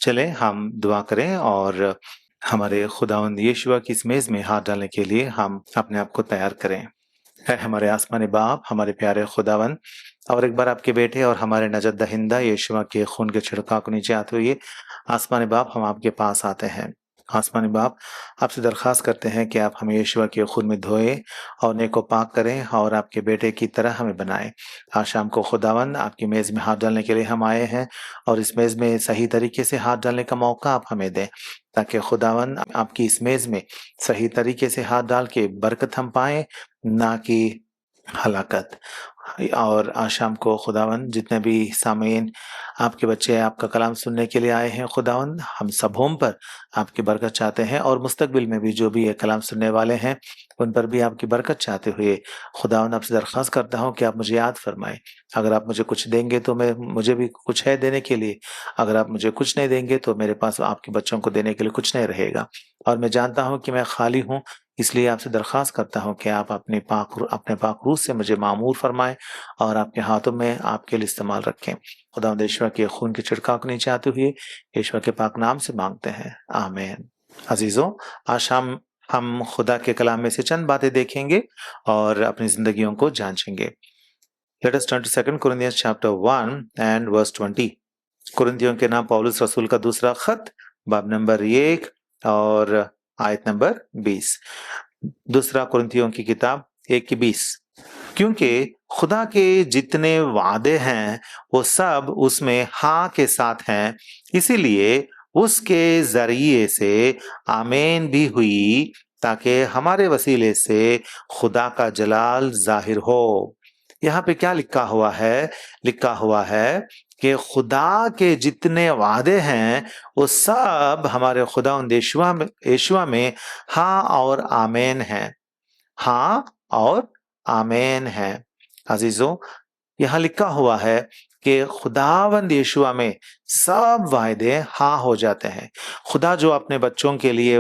चलें हम दुआ करें और हमारे खुदावंद यीशुआ की इस मेज़ में हाथ डालने के लिए हम अपने आप को तैयार करें। है हमारे आसमानी बाप, हमारे प्यारे खुदावंद, और एक बार आपके बेटे और हमारे नजत दहिंदा यीशुआ के खून के छिड़काव को नीचे आते हुए आसमानी बाप हम आपके पास आते हैं। आसमानी बाप, आपसे दरखास्त करते हैं कि आप हमें यीशुआ के खून में धोए और नेको पाक करें और आपके बेटे की तरह हमें बनाएं। आज शाम को खुदावंद आपकी मेज़ में हाथ डालने के लिए हम आए हैं और इस मेज़ में सही तरीके से हाथ डालने का मौका आप हमें दें, ताकि खुदावंद आपकी इस मेज़ में सही तरीके से हाथ डाल के बरकत हम पाएं, ना कि हलाकत। और आज शाम को खुदावंद जितने भी सामीन आपके बच्चे आपका कलाम सुनने के लिए आए हैं, खुदावंद हम सबों पर आपकी बरकत चाहते हैं और मुस्तकबिल में भी जो भी ये कलाम सुनने वाले हैं उन पर भी आपकी बरकत चाहते हुए खुदावंद आपसे दरख्वास्त करता हूँ कि आप मुझे याद फरमाएं। अगर आप मुझे कुछ देंगे तो मुझे भी कुछ है देने के लिए, अगर आप मुझे कुछ नहीं देंगे तो मेरे पास आपके बच्चों को देने के लिए कुछ नहीं रहेगा। और मैं जानता हूँ कि मैं खाली हूँ, इसलिए आपसे दरख्वास्त करता हूँ कि आप अपने पाक रूह से मुझे मामूर फरमाएं और आपके हाथों में आपके लिए इस्तेमाल रखें। खुदावंद यीशुआ के खून के छिड़काव को नीचे आते हुए यीशुआ के पाक नाम से मांगते हैं, आमीन। अजीजों, आज शाम हम खुदा के कलाम में से चंद बातें देखेंगे और अपनी जिंदगियों को जांचेंगे। Let us turn to 2 Corinthians chapter 1 and verse 20। कुरिन्थियों के नाम पौलुस रसूल का दूसरा खत, बाब नंबर 1 और आयत नंबर 20। दूसरा कुरिन्थियों की किताब 1:20। क्योंकि खुदा के जितने वादे हैं वो सब उसमें हाँ के साथ हैं, इसीलिए उसके जरिए से आमीन भी हुई, ताकि हमारे वसीले से खुदा का जलाल जाहिर हो। यहाँ पे क्या लिखा हुआ है? लिखा हुआ है कि खुदा के जितने वादे हैं वो सब हमारे खुदावंद यीशुआ में हाँ और आमीन है। हाँ और आमीन है। अजीजों, यहाँ लिखा हुआ है कि खुदावंद यीशुआ में सब वायदे हाँ हो जाते हैं। खुदा जो अपने बच्चों के लिए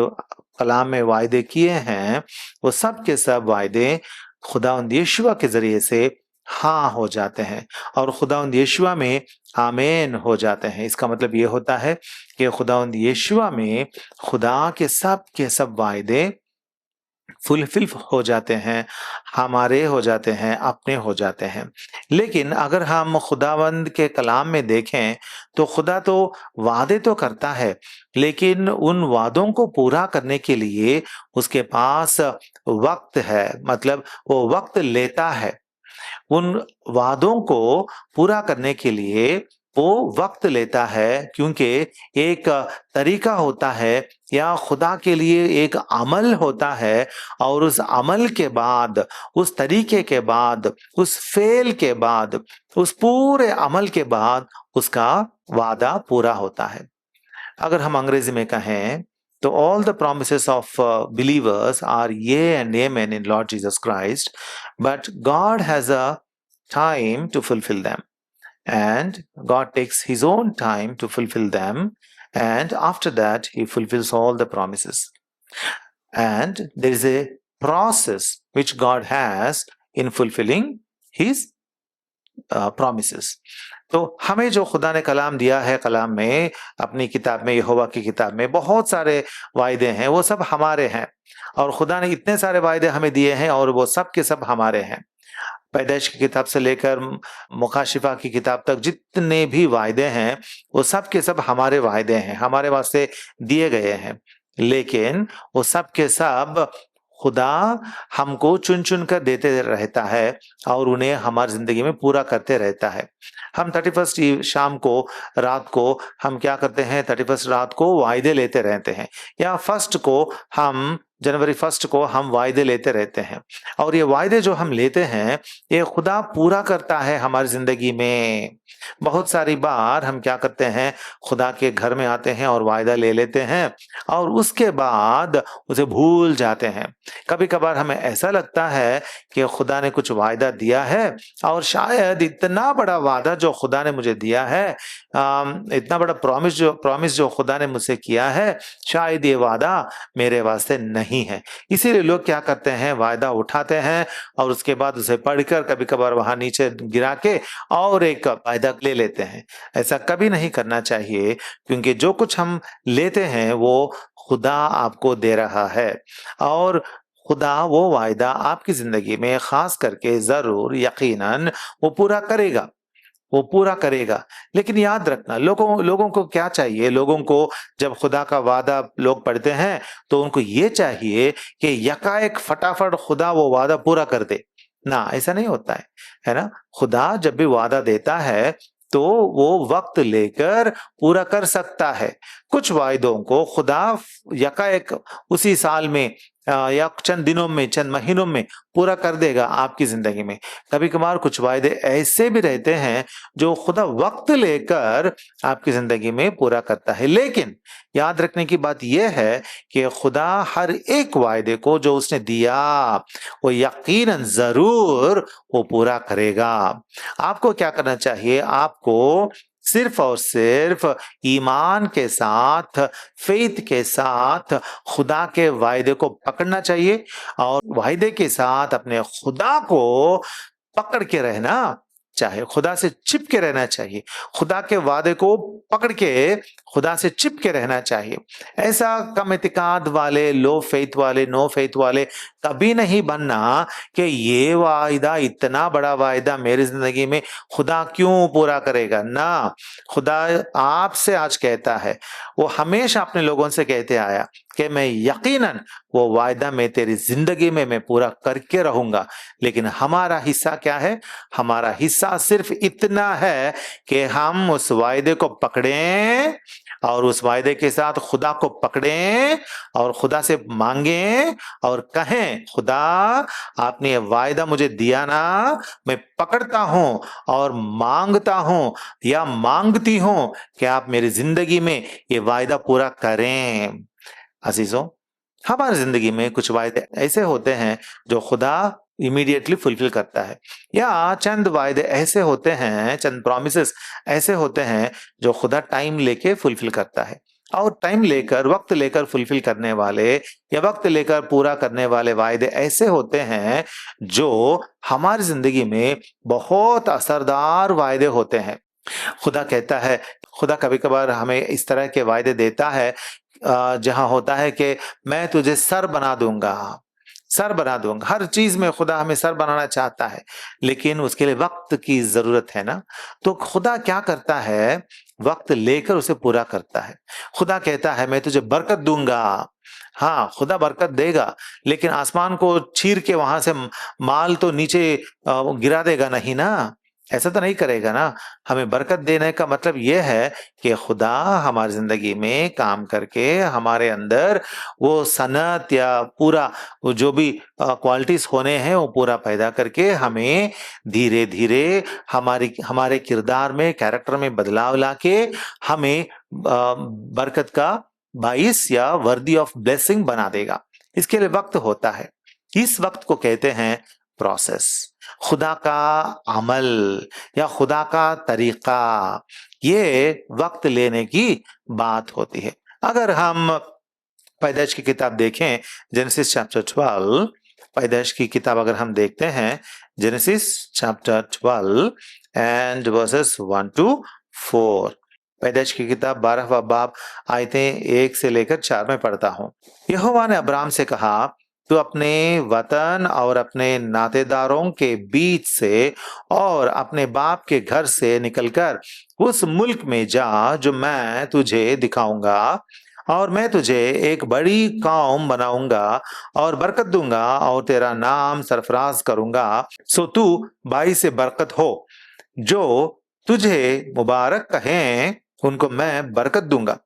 कलाम में वायदे किए हैं वो सब के सब वायदे खुदावंद यीशुआ के जरिए से हाँ हो जाते हैं और खुदावंद यीशुआ में आमीन हो जाते हैं। इसका मतलब ये होता है कि खुदावंद यीशुआ में खुदा के सब वायदे फुलफिल हो जाते हैं, हमारे हो जाते हैं, अपने हो जाते हैं। लेकिन अगर हम खुदावंद के कलाम में देखें तो खुदा तो वादे तो करता है, लेकिन उन वादों को पूरा करने के लिए उसके पास वक्त है, मतलब वो वक्त लेता है। उन वादों को पूरा करने के लिए वो वक्त लेता है, क्योंकि एक तरीका होता है या खुदा के लिए एक अमल होता है और उस अमल के बाद, उस तरीके के बाद, उस फेल के बाद, उस पूरे अमल के बाद उसका वादा पूरा होता है। अगर हम अंग्रेजी में कहें तो all the promises of believers are yea and amen in Lord Jesus Christ, but God has a time to fulfill them, and God takes his own time to fulfill them, and after that he fulfills all the promises. And there is a process which God has in fulfilling his promises. तो हमें जो खुदा ने कलाम दिया है, कलाम में, अपनी किताब में, यहोवा की किताब में बहुत सारे वायदे हैं, वो सब हमारे हैं। और खुदा ने इतने सारे वायदे हमें दिए हैं और वो सब के सब हमारे हैं। पैदाइश की किताब से लेकर मुकाशिफा की किताब तक जितने भी वायदे हैं वो सब के सब हमारे वायदे हैं, हमारे वास्ते दिए गए हैं। लेकिन वो सब के सब खुदा हमको चुन चुन कर देते रहता है और उन्हें हमारी जिंदगी में पूरा करते रहता है। हम 31 शाम को, रात को हम क्या करते हैं? 31 रात को वायदे लेते रहते हैं, या फर्स्ट को हम जनवरी 1 को हम वायदे लेते रहते हैं। और ये वायदे जो हम लेते हैं ये खुदा पूरा करता है हमारी जिंदगी में। बहुत सारी बार हम क्या करते हैं? खुदा के घर में आते हैं और वायदा ले लेते हैं और उसके बाद उसे भूल जाते हैं। कभी कभार हमें ऐसा लगता है कि खुदा ने कुछ वायदा दिया है और शायद इतना बड़ा वादा जो खुदा ने मुझे दिया है, इतना बड़ा प्रॉमिस जो खुदा ने मुझसे किया है, शायद ये वादा मेरे वास्ते नहीं नहीं है। इसीलिए लोग क्या करते हैं, वायदा उठाते हैं और उसके बाद उसे पढ़कर कभी-कभार वहाँ नीचे गिरा के और एक वायदा ले लेते हैं। ऐसा कभी नहीं करना चाहिए, क्योंकि जो कुछ हम लेते हैं वो खुदा आपको दे रहा है और खुदा वो वायदा आपकी ज़िंदगी में ख़ास करके ज़रूर यकीनन वो पूरा करेगा। वो पूरा करेगा। लेकिन याद रखना, लोगों लोगों को क्या चाहिए, लोगों को जब खुदा का वादा लोग पढ़ते हैं तो उनको ये चाहिए कि यकायक फटाफट खुदा वो वादा पूरा कर दे। ना, ऐसा नहीं होता है ना? खुदा जब भी वादा देता है तो वो वक्त लेकर पूरा कर सकता है। कुछ वायदों को खुदा यकायक उसी साल में या चंद दिनों में, चंद महीनों में पूरा कर देगा आपकी जिंदगी में। कभी-कभार कुछ वायदे ऐसे भी रहते हैं जो खुदा वक्त लेकर आपकी जिंदगी में पूरा करता है। लेकिन याद रखने की बात यह है कि खुदा हर एक वायदे को जो उसने दिया वो यकीनन जरूर वो पूरा करेगा। आपको क्या करना चाहिए? आपको सिर्फ और सिर्फ ईमान के साथ, फेथ के साथ खुदा के वायदे को पकड़ना चाहिए और वायदे के साथ अपने खुदा को पकड़ के रहना चाहे, खुदा से चिपके रहना चाहिए। खुदा के वादे को पकड़ के खुदा से चिपके रहना चाहिए। ऐसा कम इतिकाद वाले, लो फेथ वाले, नो फेथ वाले कभी नहीं बनना कि ये वायदा, इतना बड़ा वायदा मेरी जिंदगी में खुदा क्यों पूरा करेगा। ना, खुदा आपसे आज कहता है, वो हमेशा अपने लोगों से कहते आया कि मैं यकीनन वो वायदा मैं तेरी जिंदगी में मैं पूरा करके रहूंगा। लेकिन हमारा हिस्सा क्या है? हमारा हिस्सा सिर्फ इतना है कि हम उस वायदे को पकड़ें और उस वायदे के साथ खुदा को पकड़ें और खुदा से मांगें और कहें, खुदा आपने ये वायदा मुझे दिया ना, मैं पकड़ता हूं और मांगता हूं या मांगती हूं कि आप मेरी जिंदगी में ये वायदा पूरा करें। अजीजों, हमारी जिंदगी में कुछ वायदे ऐसे होते हैं जो खुदा इमीडिएटली फुलफिल करता है, या चंद वायदे ऐसे होते हैं, चंद प्रॉमिसेस ऐसे होते हैं जो खुदा टाइम लेके फुलफिल करता है। और टाइम लेकर, वक्त लेकर फुलफिल करने वाले या वक्त लेकर पूरा करने वाले वायदे ऐसे होते हैं जो हमारी जिंदगी में बहुत असरदार वायदे होते हैं। खुदा कहता है, खुदा कभी कभार हमें इस तरह के वायदे देता है जहां होता है कि मैं तुझे सर बना दूंगा, सर बना दूंगा। हर चीज में खुदा हमें सर बनाना चाहता है, लेकिन उसके लिए वक्त की जरूरत है ना। तो खुदा क्या करता है? वक्त लेकर उसे पूरा करता है। खुदा कहता है मैं तुझे बरकत दूंगा। हाँ, खुदा बरकत देगा, लेकिन आसमान को चीर के वहां से माल तो नीचे गिरा देगा नहीं ना। ऐसा तो नहीं करेगा ना। हमें बरकत देने का मतलब यह है कि खुदा हमारी जिंदगी में काम करके हमारे अंदर वो सनत या पूरा वो जो भी क्वालिटीज होने हैं वो पूरा पैदा करके हमें धीरे धीरे हमारे किरदार में, कैरेक्टर में बदलाव लाके हमें बरकत का बाइस या वर्दी ऑफ ब्लेसिंग बना देगा। इसके लिए वक्त होता है। इस वक्त को कहते हैं प्रोसेस। खुदा का अमल या खुदा का तरीका, ये वक्त लेने की बात होती है। अगर हम पैदाइश की किताब देखें, जेनेसिस चैप्टर 12, पैदाइश की किताब अगर हम देखते हैं, genesis chapter 12 and versus 1 to 4, पैदाइश की किताब 12वां बाब आयतें 1 से लेकर 4 में पढ़ता हूं। यहोवा ने अब्राम से कहा, तू अपने वतन और अपने नातेदारों के बीच से और अपने बाप के घर से निकलकर उस मुल्क में जा जो मैं तुझे दिखाऊंगा, और मैं तुझे एक बड़ी कौम बनाऊंगा और बरकत दूंगा और तेरा नाम सरफराज करूंगा, सो तू बाई से बरकत हो। जो तुझे मुबारक कहें उनको मैं बरकत दूंगा,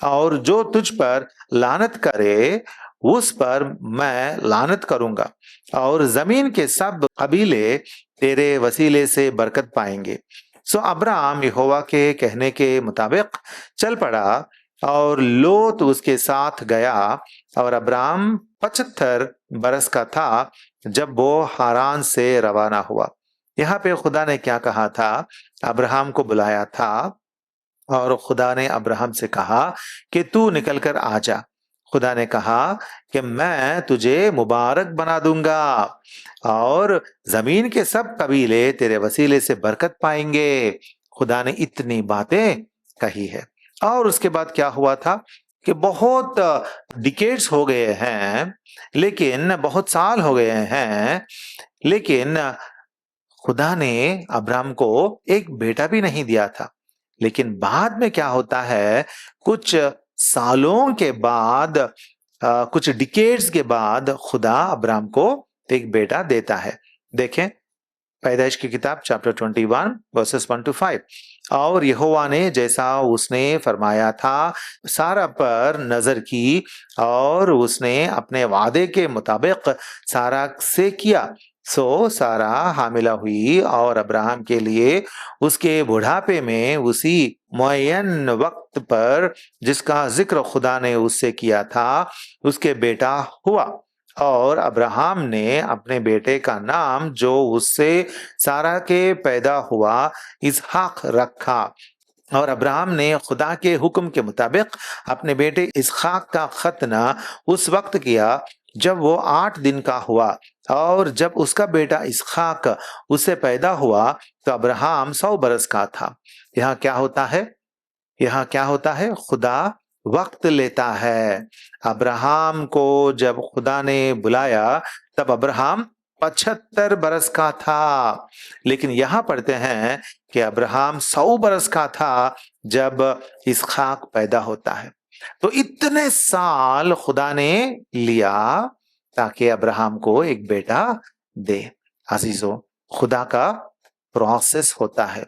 और जो तुझ पर लानत करे उस पर मैं लानत करूंगा, और जमीन के सब कबीले तेरे वसीले से बरकत पाएंगे। सो अब्राम यहोवा के कहने के मुताबिक चल पड़ा और लोत उसके साथ गया, और अब्राम 75 बरस का था जब वो हारान से रवाना हुआ। यहाँ पे खुदा ने क्या कहा था? अब्राहम को बुलाया था और खुदा ने अब्राहम से कहा कि तू निकल कर आ जा। खुदा ने कहा कि मैं तुझे मुबारक बना दूंगा और जमीन के सब कबीले तेरे वसीले से बरकत पाएंगे। खुदा ने इतनी बातें कही है। और उसके बाद क्या हुआ था कि बहुत डिकेड्स हो गए हैं, लेकिन बहुत साल हो गए हैं, लेकिन खुदा ने अब्राम को एक बेटा भी नहीं दिया था। लेकिन बाद में क्या होता है, कुछ सालों के बाद, कुछ डिकेड्स के बाद खुदा अब्राम को एक बेटा देता है। देखें पैदाइश की किताब चैप्टर 21 वर्सेस 1 to 5। और यहोवा ने जैसा उसने फरमाया था सारा पर नजर की, और उसने अपने वादे के मुताबिक सारा से किया। सो सारा हामिला हुई और अब्राहम के लिए उसके बुढ़ापे में उसी मुअय्यन वक्त पर जिसका जिक्र खुदा ने उससे किया था उसके बेटा हुआ। और अब्राहम ने अपने बेटे का नाम जो उससे सारा के पैदा हुआ इसहाक रखा। और अब्राहम ने खुदा के हुक्म के मुताबिक अपने बेटे इसहाक का खतना उस वक्त किया जब वो 8 दिन का हुआ। और जब उसका बेटा इसहाक उससे पैदा हुआ तो अब्राहम 100 बरस का था। यहाँ क्या होता है, यहाँ क्या होता है, खुदा वक्त लेता है। अब्राहम को जब खुदा ने बुलाया तब अब्राहम 75 बरस का था, लेकिन यहाँ पढ़ते हैं कि अब्राहम 100 बरस का था जब इसहाक पैदा होता है। तो इतने साल खुदा ने लिया ताकि अब्राहम को एक बेटा दे। अजीजों, खुदा का प्रोसेस होता है।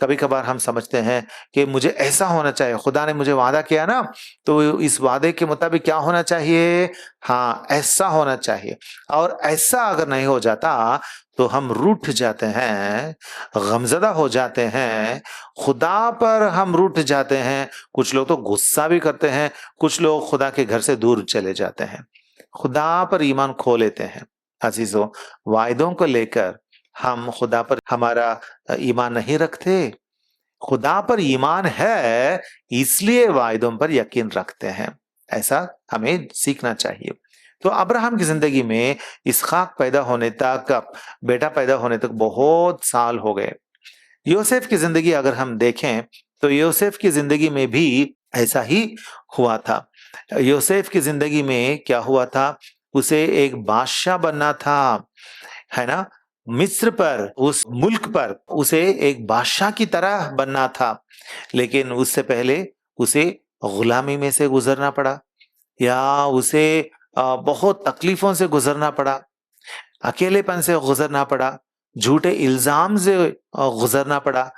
कभी कभार हम समझते हैं कि मुझे ऐसा होना चाहिए, खुदा ने मुझे वादा किया ना, तो इस वादे के मुताबिक क्या होना चाहिए, हाँ ऐसा होना चाहिए। और ऐसा अगर नहीं हो जाता तो हम रूठ जाते हैं, गमजदा हो जाते हैं, खुदा पर हम रूठ जाते हैं। कुछ लोग तो गुस्सा भी करते हैं, कुछ लोग खुदा के घर से दूर चले जाते हैं, खुदा पर ईमान खो लेते हैं। अजीजों, वायदों को लेकर हम खुदा पर हमारा ईमान नहीं रखते, खुदा पर ईमान है इसलिए वायदों पर यकीन रखते हैं। ऐसा हमें सीखना चाहिए। तो अब्राहम की जिंदगी में इसहाक पैदा होने तक, बेटा पैदा होने तक बहुत साल हो गए। योसेफ की जिंदगी अगर हम देखें तो योसेफ की जिंदगी में भी ऐसा ही हुआ था। योसेफ की जिंदगी में क्या हुआ था, उसे एक बादशाह बनना था, है ना, मिस्र पर, उस मुल्क पर उसे एक बादशाह की तरह बनना था। लेकिन उससे पहले उसे गुलामी में से गुजरना पड़ा, या उसे बहुत तकलीफों से गुजरना पड़ा, अकेलेपन से गुजरना पड़ा, झूठे इल्जाम से गुजरना पड़ा।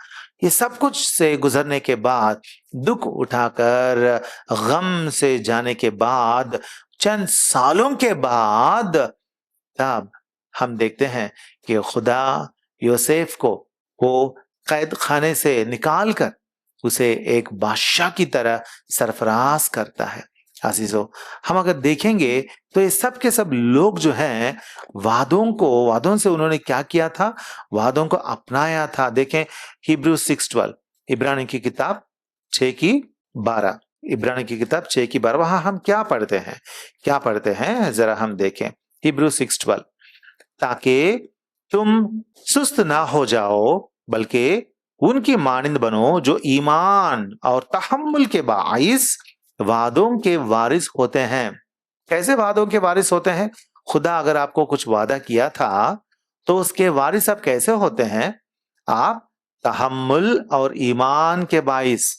ये सब कुछ से गुजरने के बाद, दुख उठाकर गम से जाने के बाद, चंद सालों के बाद तब हम देखते हैं कि खुदा योसेफ को वो कैद खाने से निकाल कर उसे एक बादशाह की तरह सरफराज करता है। अजीजों, हम अगर देखेंगे तो ये सब के सब लोग जो हैं वादों से उन्होंने क्या किया था, वादों को अपनाया था। देखें हिब्रू 6:12, इब्रानी की किताब 6:12, इब्रानी की किताब 6:12, वहां हम क्या पढ़ते हैं, क्या पढ़ते हैं जरा हम देखें। हिब्रू 6:12, ताकि तुम सुस्त ना हो जाओ बल्कि उनकी मानिंद बनो जो ईमान और तहम्मुल के बाइस वादों के वारिस होते हैं। कैसे वादों के वारिस होते हैं? खुदा अगर आपको कुछ वादा किया था तो उसके वारिस आप कैसे होते हैं? आप तहम्मुल और ईमान के बाइस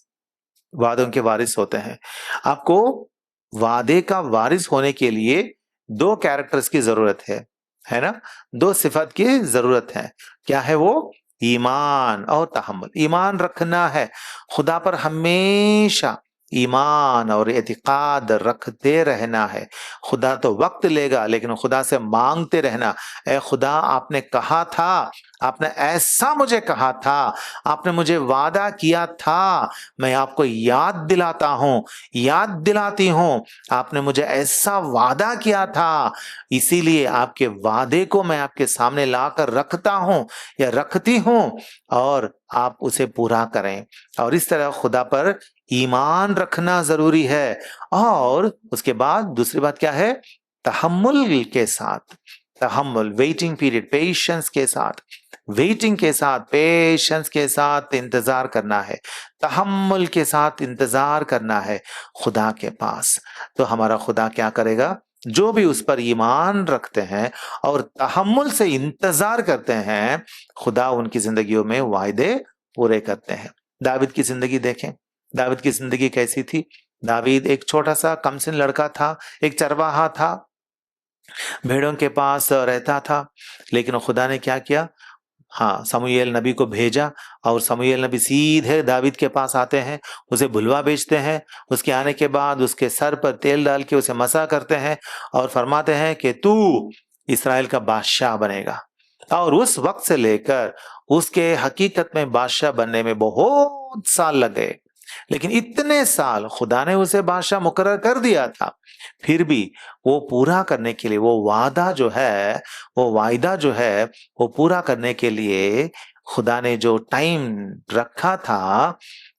वादों के वारिस होते हैं। आपको वादे का वारिस होने के लिए 2 कैरेक्टर्स की जरूरत है ना, 2 सिफत की जरूरत है। क्या है वो? ईमान और तहम्मुल। ईमान रखना है, खुदा पर हमेशा ईमान और एतिकाद रखते रहना है। खुदा तो वक्त लेगा, लेकिन खुदा से मांगते रहना, ए खुदा आपने कहा था आपने ऐसा मुझे कहा था, आपने मुझे वादा किया था, मैं आपको याद दिलाता हूं, याद दिलाती हूं, आपने मुझे ऐसा वादा किया था, इसीलिए आपके वादे को मैं आपके सामने लाकर रखता हूं या रखती हूं, और आप उसे पूरा करें। और इस तरह खुदा पर ईमान रखना जरूरी है। और उसके बाद दूसरी बात क्या है? तहम्मुल के साथ, तहम्मुल, वेटिंग पीरियड, पेशेंस के साथ, वेटिंग के साथ, पेशेंस के साथ इंतजार करना है, तहम्मुल के साथ इंतजार करना है खुदा के पास। तो हमारा खुदा क्या करेगा? जो भी उस पर ईमान रखते हैं और तहम्मुल से इंतजार करते हैं, खुदा उनकी जिंदगियों में वायदे पूरे करते हैं। दाविद की जिंदगी देखें, दाविद की जिंदगी कैसी थी? दावीद एक छोटा सा कमसिन लड़का था, एक चरवाहा था, भेड़ों के पास रहता था, लेकिन खुदा ने क्या किया? हाँ, समूएल नबी को भेजा, और समूएल नबी सीधे दावीद के पास आते हैं, उसे बुलवा भेजते हैं। उसके आने के बाद उसके सर पर तेल डाल के उसे मसा करते हैं और फरमाते हैं कि तू इस्राएल का बादशाह बनेगा। और उस वक्त से लेकर उसके हकीकत में बादशाह बनने में बहुत साल लग गए, लेकिन इतने साल खुदा ने उसे बादशाह मुकर्रर कर दिया था, फिर भी वो पूरा करने के लिए, वो वादा जो है, वो वायदा जो है, वो पूरा करने के लिए खुदा ने जो टाइम रखा था,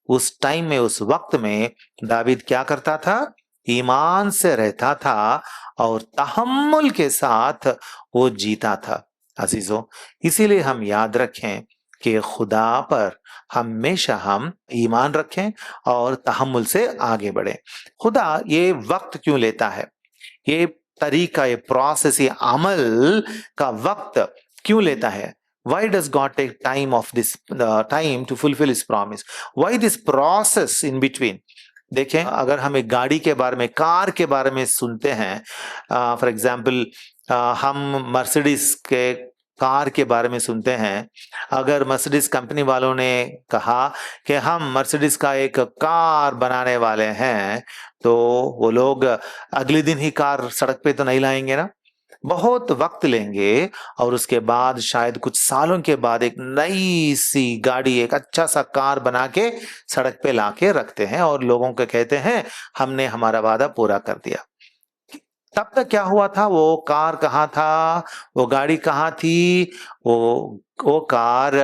उस टाइम में, उस वक्त में दावीद क्या करता था? ईमान से रहता था और तहम्मुल के साथ वो जीता था। अजीजों, इसीलिए हम याद रखें कि खुदा पर हमेशा हम ईमान रखें और तहम्मुल से आगे बढ़े। खुदा ये वक्त क्यों लेता है? ये तरीका, ये प्रोसेस, ये अमल का वक्त क्यों लेता है? Why does God take time of this time to fulfill His promise? Why this process in between? देखें, अगर हम एक गाड़ी के बारे में, कार के बारे में सुनते हैं, फॉर एग्जाम्पल हम मर्सिडीज के कार के बारे में सुनते हैं, अगर मर्सिडीज कंपनी वालों ने कहा कि हम मर्सिडीज का एक कार बनाने वाले हैं, तो वो लोग अगले दिन ही कार सड़क पे तो नहीं लाएंगे ना, बहुत वक्त लेंगे, और उसके बाद शायद कुछ सालों के बाद एक नई सी गाड़ी, एक अच्छा सा कार बना के सड़क पे लाके रखते हैं और लोगों को कहते हैं हमने हमारा वादा पूरा कर दिया। तब तक क्या हुआ था? वो कार कहाँ था? वो गाड़ी कहाँ थी? वो कार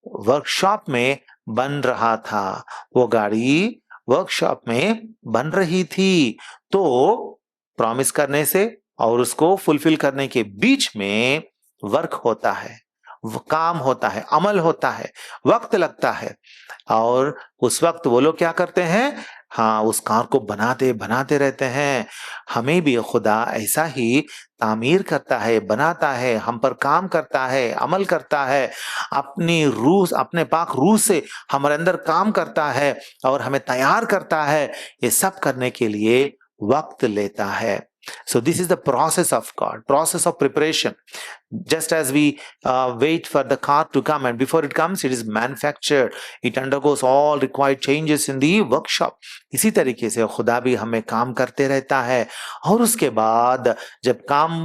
वर्कशॉप में बन रहा था, वो गाड़ी वर्कशॉप में बन रही थी। तो प्रॉमिस करने से और उसको फुलफिल करने के बीच में वर्क होता है, काम होता है, अमल होता है, वक्त लगता है। और उस वक्त वो लोग क्या करते हैं? हाँ, उस कार को बनाते बनाते रहते हैं। हमें भी खुदा ऐसा ही तामीर करता है, बनाता है, हम पर काम करता है, अमल करता है, अपनी रूह, अपने पाक रूह से हमारे अंदर काम करता है और हमें तैयार करता है। ये सब करने के लिए वक्त लेता है। So this is the process of God, process of preparation. Just as we wait for the car to come, and before it comes, it is manufactured. It undergoes all required changes in the workshop. इसी तरीके से खुदा भी हमें काम करते रहता है, और उसके बाद जब काम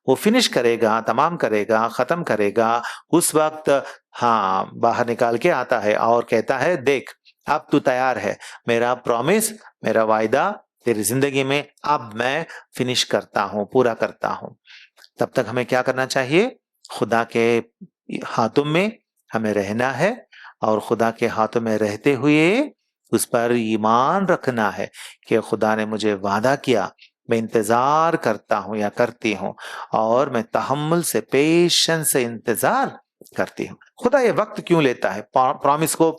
वो फिनिश करेगा, तमाम करेगा, खत्म करेगा, उस वक्त हाँ बाहर निकाल के आता है और कहता है देख, अब तू तैयार है, मेरा प्रॉमिस, मेरा वायदा तेरी जिंदगी में अब मैं फिनिश करता हूं, पूरा करता हूं। तब तक हमें क्या करना चाहिए? खुदा के हाथों में हमें रहना है, और खुदा के हाथों में रहते हुए उस पर ईमान रखना है कि खुदा ने मुझे वादा किया, मैं इंतजार करता हूं या करती हूं, और मैं तहम्मुल से, पेशेंस से इंतजार करती हूं। खुदा ये वक्त क्यों लेता है? प्रॉमिस को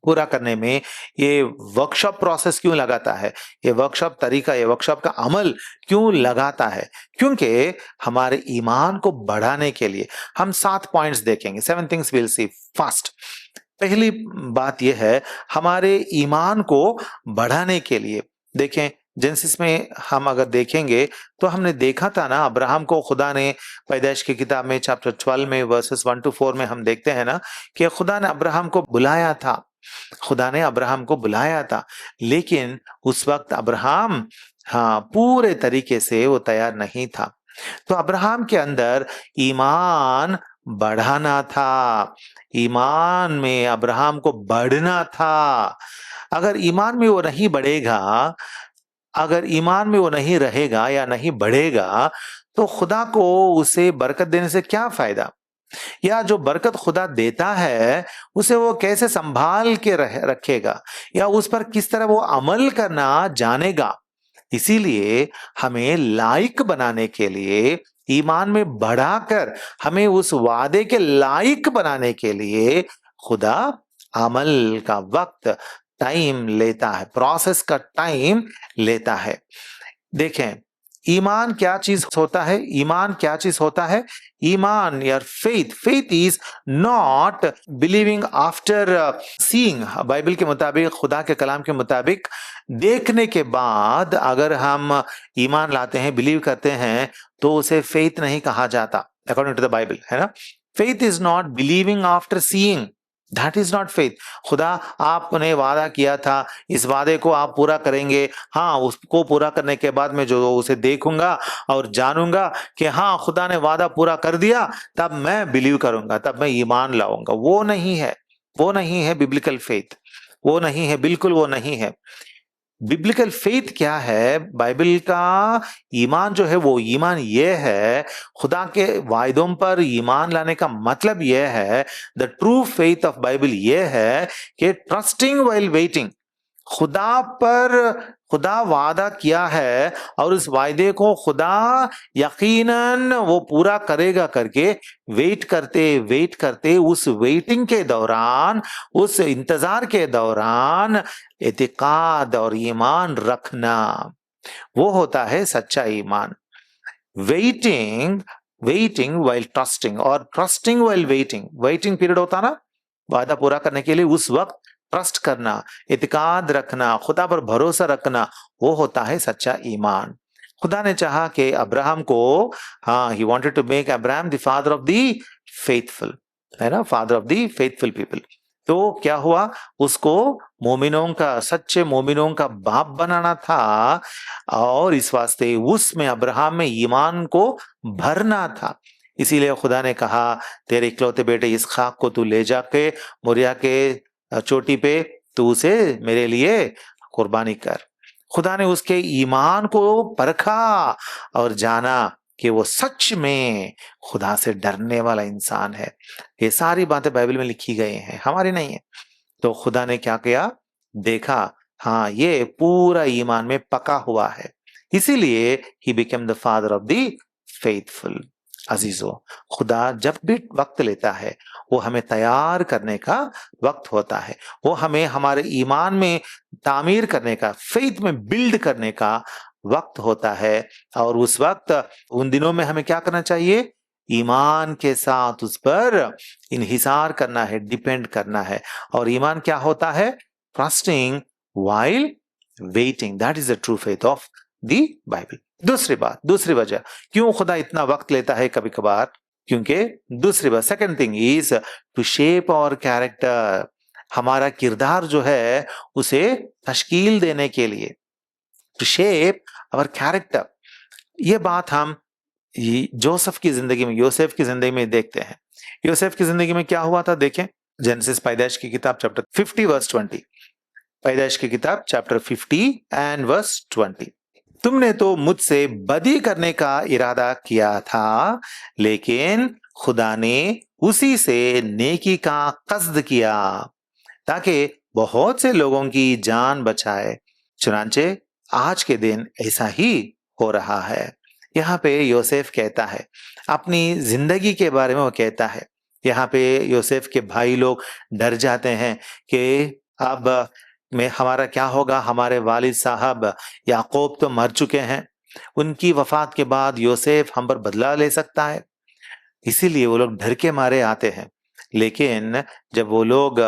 पूरा करने में ये वर्कशॉप प्रोसेस क्यों लगाता है? ये वर्कशॉप तरीका, ये वर्कशॉप का अमल क्यों लगाता है? क्योंकि हमारे ईमान को बढ़ाने के लिए। हम 7 पॉइंट्स देखेंगे, 7 थिंग्स विल सी फास्ट। पहली बात यह है, हमारे ईमान को बढ़ाने के लिए। देखें, जेनेसिस में हम अगर देखेंगे तो हमने देखा था ना, अब्राहम को खुदा ने पैदाइश की किताब में चैप्टर 12 में वर्सेस 1 to 4 में हम देखते हैं ना कि खुदा ने अब्राहम को बुलाया था, खुदा ने अब्राहम को बुलाया था, लेकिन उस वक्त अब्राहम हाँ पूरे तरीके से वो तैयार नहीं था। तो अब्राहम के अंदर ईमान बढ़ाना था। ईमान में अब्राहम को बढ़ना था। अगर ईमान में वो नहीं बढ़ेगा, अगर ईमान में वो नहीं रहेगा या नहीं बढ़ेगा, तो खुदा को उसे बरकत देने से क्या फायदा? या जो बरकत खुदा देता है उसे वो कैसे संभाल के रखेगा, या उस पर किस तरह वो अमल करना जानेगा? इसीलिए हमें लायक बनाने के लिए, ईमान में बढ़ाकर हमें उस वादे के लायक बनाने के लिए खुदा अमल का वक्त, टाइम लेता है, प्रोसेस का टाइम लेता है। देखें, ईमान क्या चीज होता है? ईमान क्या चीज होता है? ईमान या faith is not believing after seeing. Bible के मुताबिक, खुदा के कलाम के मुताबिक, देखने के बाद अगर हम ईमान लाते हैं, बिलीव करते हैं, तो उसे फेथ नहीं कहा जाता अकॉर्डिंग टू द बाइबल, है ना। Faith is not believing after seeing, that is not faith. खुदा आपने वादा किया था, इस वादे को आप पूरा करेंगे, हाँ, उसको पूरा करने के बाद मैं जो उसे देखूंगा और जानूंगा कि हाँ खुदा ने वादा पूरा कर दिया, तब मैं बिलीव करूंगा, तब मैं ईमान लाऊंगा। वो नहीं है, वो नहीं है बिब्लिकल फेथ, वो नहीं है, बिल्कुल वो नहीं है। बिब्लिकल फेथ क्या है? बाइबल का ईमान जो है वो ईमान ये है, खुदा के वायदों पर ईमान लाने का मतलब ये है, the true faith of Bible ये है कि ट्रस्टिंग व्हाइल वेटिंग, खुदा पर खुदा वादा किया है और उस वायदे को खुदा यकीनन वो पूरा करेगा करके वेट करते उस वेटिंग के दौरान, उस इंतजार के दौरान एतिकाद और ईमान रखना, वो होता है सच्चा ईमान। वेटिंग वेटिंग वाइल ट्रस्टिंग, और trusting while waiting, waiting period होता ना वादा पूरा करने के लिए, उस वक्त ट्रस्ट करना, इत्काद रखना, खुदा पर भरोसा रखना, वो होता है सच्चा ईमान। खुदा ने चाहा कि अब्राहम को, हाँ, he wanted to make Abraham the father of the faithful, है ना, father of the faithful people. तो क्या हुआ? उसको मोमिनों का, सच्चे मोमिनों का बाप बनाना था, और इस वास्ते उसमें, अब्राहम में ईमान को भरना था। इसीलिए खुदा ने कहा, तेरे इकलौते बेटे इसहाक को तू ले जाके मोरिया के चोटी पे तू उसे मेरे लिए कुर्बानी कर। खुदा ने उसके ईमान को परखा और जाना कि वो सच में खुदा से डरने वाला इंसान है। ये सारी बातें बाइबल में लिखी गई हैं, हमारी नहीं है। तो खुदा ने क्या किया? देखा, हाँ, ये पूरा ईमान में पका हुआ है, इसीलिए he became the father of the faithful. अजीजों, खुदा जब भी वक्त लेता है, वो हमें तैयार करने का वक्त होता है, वो हमें हमारे ईमान में तामीर करने का, फेथ में बिल्ड करने का वक्त होता है। और उस वक्त, उन दिनों में हमें क्या करना चाहिए? ईमान के साथ उस पर इन्हिसार करना है, डिपेंड करना है। और ईमान क्या होता है? Trusting while waiting, that is the true faith of the Bible. दूसरी बात, दूसरी वजह क्यों खुदा इतना वक्त लेता है कभी कभार, क्योंकि दूसरी बात, second thing is to shape our character, हमारा किरदार जो है उसे तश्कील देने के लिए, टू शेप आवर कैरेक्टर। ये बात हम जोसेफ की जिंदगी में, यूसुफ की जिंदगी में देखते हैं। यूसुफ की जिंदगी में क्या हुआ था? देखें, जेनेसिस, पैदाइश की किताब चैप्टर 50 वर्स 20, पैदाइश की किताब चैप्टर 50 एंड वर्स 20। तुमने तो मुझसे बदी करने का इरादा किया था, लेकिन खुदा ने उसी से नेकी का कस्द किया ताकि बहुत से लोगों की जान बचाए। चुनांचे आज के दिन ऐसा ही हो रहा है। यहाँ पे योसेफ कहता है, अपनी जिंदगी के बारे में वो कहता है। यहाँ पे योसेफ के भाई लोग डर जाते हैं कि अब में हमारा क्या होगा, हमारे वालिद साहब याकूब तो मर चुके हैं, उनकी वफात के बाद योसेफ हम पर बदला ले सकता है, इसीलिए वो लोग डर के मारे आते हैं। लेकिन जब वो लोग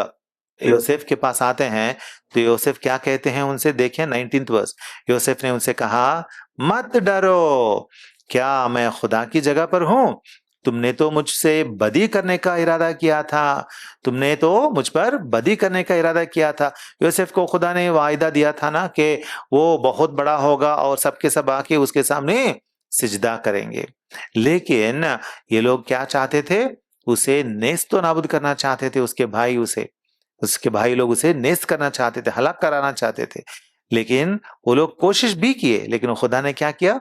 योसेफ के पास आते हैं तो योसेफ क्या कहते हैं उनसे? देखें 19th वर्स, योसेफ ने उनसे कहा, मत डरो, क्या मैं खुदा की जगह पर हूं? तुमने तो मुझसे बदी करने का इरादा किया था, तुमने तो मुझ पर बदी करने का इरादा किया था। योसेफ को खुदा ने वायदा दिया था ना कि वो बहुत बड़ा होगा और सबके सब आके उसके सामने सिजदा करेंगे। लेकिन ये लोग क्या चाहते थे? उसे नेस्त तो नाबूद करना चाहते थे, उसके भाई लोग उसे नेस्त करना चाहते थे, हलाक कराना चाहते थे। लेकिन वो लोग कोशिश भी किए, लेकिन खुदा ने क्या किया?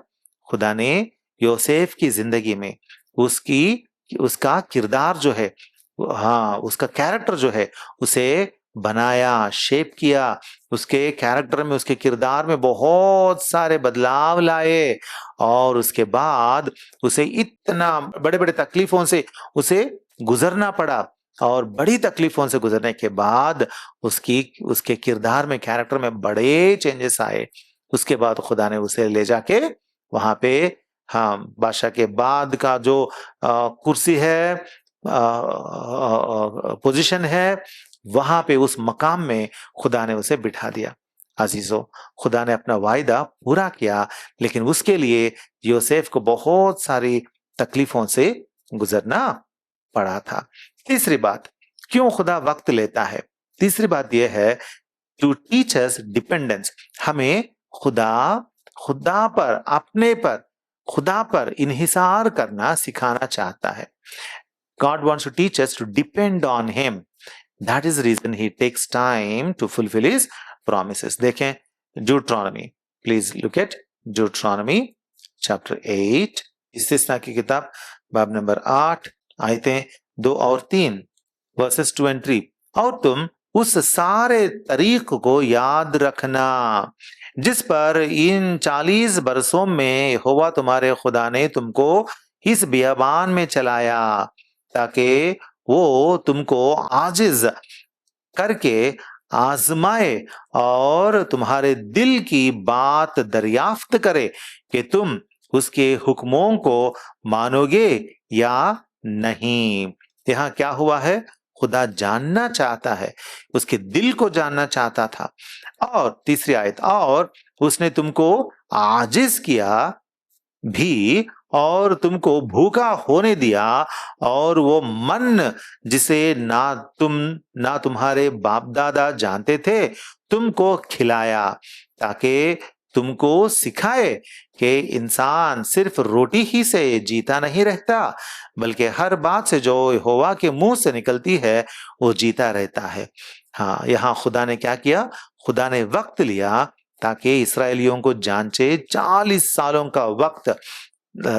खुदा ने योसेफ की जिंदगी में उसका किरदार जो है, हाँ, उसका कैरेक्टर जो है, उसे बनाया, शेप किया। उसके कैरेक्टर में, उसके किरदार में बहुत सारे बदलाव लाए, और उसके बाद उसे इतना बड़े बड़े तकलीफों से उसे गुजरना पड़ा। और बड़ी तकलीफों से गुजरने के बाद उसके किरदार में, कैरेक्टर में बड़े चेंजेस आए। उसके बाद खुदा ने उसे ले जाके वहां पे, हाँ, बादशाह के बाद का जो कुर्सी है, पोजीशन है, वहां पे उस मकाम में खुदा ने उसे बिठा दिया। अजीजों, खुदा ने अपना वायदा पूरा किया, लेकिन उसके लिए योसेफ को बहुत सारी तकलीफों से गुजरना पड़ा था। तीसरी बात, क्यों खुदा वक्त लेता है? तीसरी बात यह है, टू टीच अस डिपेंडेंस। हमें खुदा खुदा पर, अपने पर, खुदा पर इन्हिसार करना सिखाना चाहता है। God wants to teach us to depend on him. That is the reason he takes time to fulfill his promises. देखें Deuteronomy. Please look at Deuteronomy chapter 8. इस्तिस्ना की किताब बाब नंबर 8, आयतें 2 और 3, verses 2 and 3। और तुम उस सारे तरीक को याद रखना जिस पर इन 40 बरसों में यहोवा तुम्हारे खुदा ने तुमको इस बियाबान में चलाया, ताकि वो तुमको आजिज करके आजमाए और तुम्हारे दिल की बात दरियाफ्त करे कि तुम उसके हुक्मों को मानोगे या नहीं। यहाँ क्या हुआ है? खुदा जानना चाहता है, उसके दिल को जानना चाहता था। और तीसरी आयत, और उसने तुमको आजिज किया भी और तुमको भूखा होने दिया, और वो मन जिसे ना तुम्हारे बाप दादा जानते थे, तुमको खिलाया, ताकि तुमको सिखाए कि इंसान सिर्फ रोटी ही से जीता नहीं रहता, बल्कि हर बात से जो यहोवा के मुंह से निकलती है वो जीता रहता है। हाँ, यहाँ खुदा ने क्या किया? खुदा ने वक्त लिया ताकि इसराइलियों को जांचे। 40 सालों का वक्त,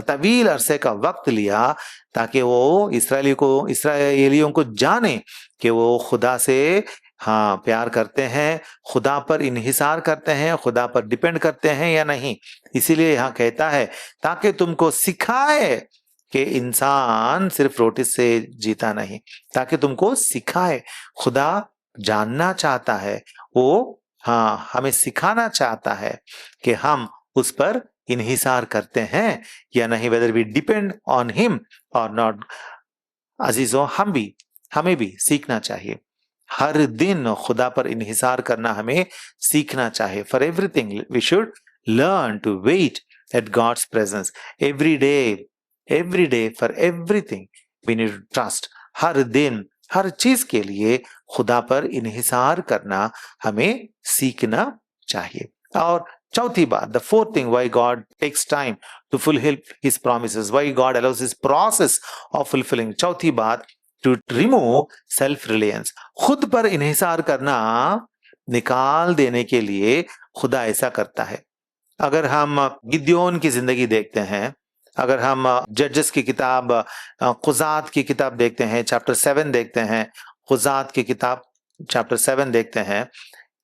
तवील अरसे का वक्त लिया, ताकि वो इसराइलियों को जाने कि वो खुदा से, हाँ, प्यार करते हैं, खुदा पर इन्हिसार करते हैं, खुदा पर डिपेंड करते हैं या नहीं। इसीलिए यहाँ कहता है ताकि तुमको सिखाए कि इंसान सिर्फ रोटी से जीता नहीं, ताकि तुमको सिखाए। खुदा जानना चाहता है, वो, हाँ, हमें सिखाना चाहता है कि हम उस पर इन्हिसार करते हैं या नहीं, whether we depend on him और नॉट। अजीजों, हमें भी सीखना चाहिए, हर दिन खुदा पर इन्हिसार करना हमें सीखना चाहिए। For everything we should learn to wait at God's presence every day for everything we need to trust. हर दिन, हर चीज के लिए खुदा पर इन्हिसार करना हमें सीखना चाहिए। और चौथी बात, the fourth thing, why God takes time to fulfill his promises, why God allows this process of fulfilling। चौथी बात, to remove self reliance। खुद पर इन्हिसार करना निकाल देने के लिए खुदा ऐसा करता है। अगर हम गिद्योन की जिंदगी देखते हैं, अगर हम जजेस की किताब, खुजात की किताब देखते हैं, चैप्टर 7 देखते हैं, खुजात की किताब चैप्टर 7 देखते हैं,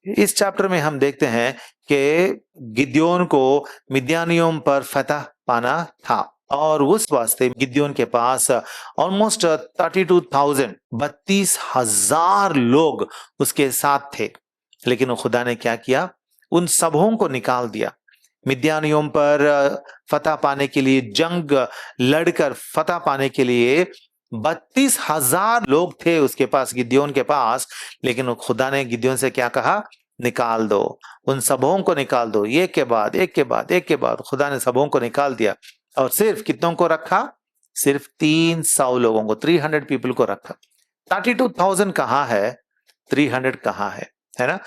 इस चैप्टर में हम देखते हैं कि गिद्योन को मिद्यानियों पर फतह पाना था, और उस वास्ते गिद्योन के पास ऑलमोस्ट 32,000 लोग उसके साथ थे। लेकिन खुदा ने क्या किया? उन सबों को निकाल दिया। मिद्यानियों पर फतह पाने के लिए, जंग लड़कर फतह पाने के लिए 32,000 लोग थे उसके पास, गिद्योन के पास। लेकिन खुदा ने गिद्योन से क्या कहा? निकाल दो, उन सबों को निकाल दो। एक के बाद खुदा ने सबों को निकाल दिया, और सिर्फ कितनों को रखा? सिर्फ 300 लोगों को, 300 पीपल को रखा। 32,000 कहाँ है? 300 कहाँ है ना?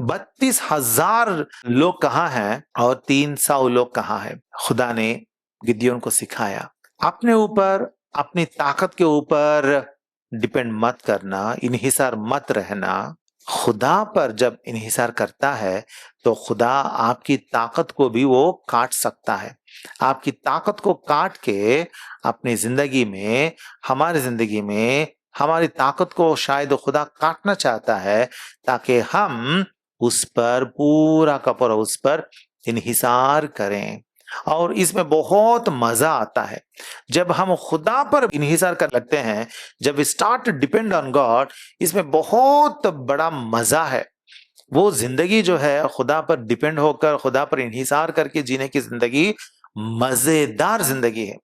32,000 लोग कहाँ हैं और 300 लोग कहाँ हैं? खुदा ने गिद्योन को सिखाया, अपने ऊपर अपनी ताकत के ऊपर डिपेंड मत करना, इन्हिसार मत रहना। खुदा पर जब इन्हिसार करता है तो खुदा आपकी ताकत को भी वो काट सकता है। आपकी ताकत को काट के अपनी जिंदगी में, हमारी जिंदगी में हमारी ताकत को शायद खुदा काटना चाहता है, ताकि हम उस पर पूरा का पूरा उस पर इन्हिसार करें। और इसमें बहुत मजा आता है जब हम खुदा पर इन्हिसार कर लगते हैं, जब we start depend on God. इसमें बहुत बड़ा मजा है। वो जिंदगी जो है खुदा पर डिपेंड होकर, खुदा पर इन्हिसार करके जीने की जिंदगी मजेदार जिंदगी है।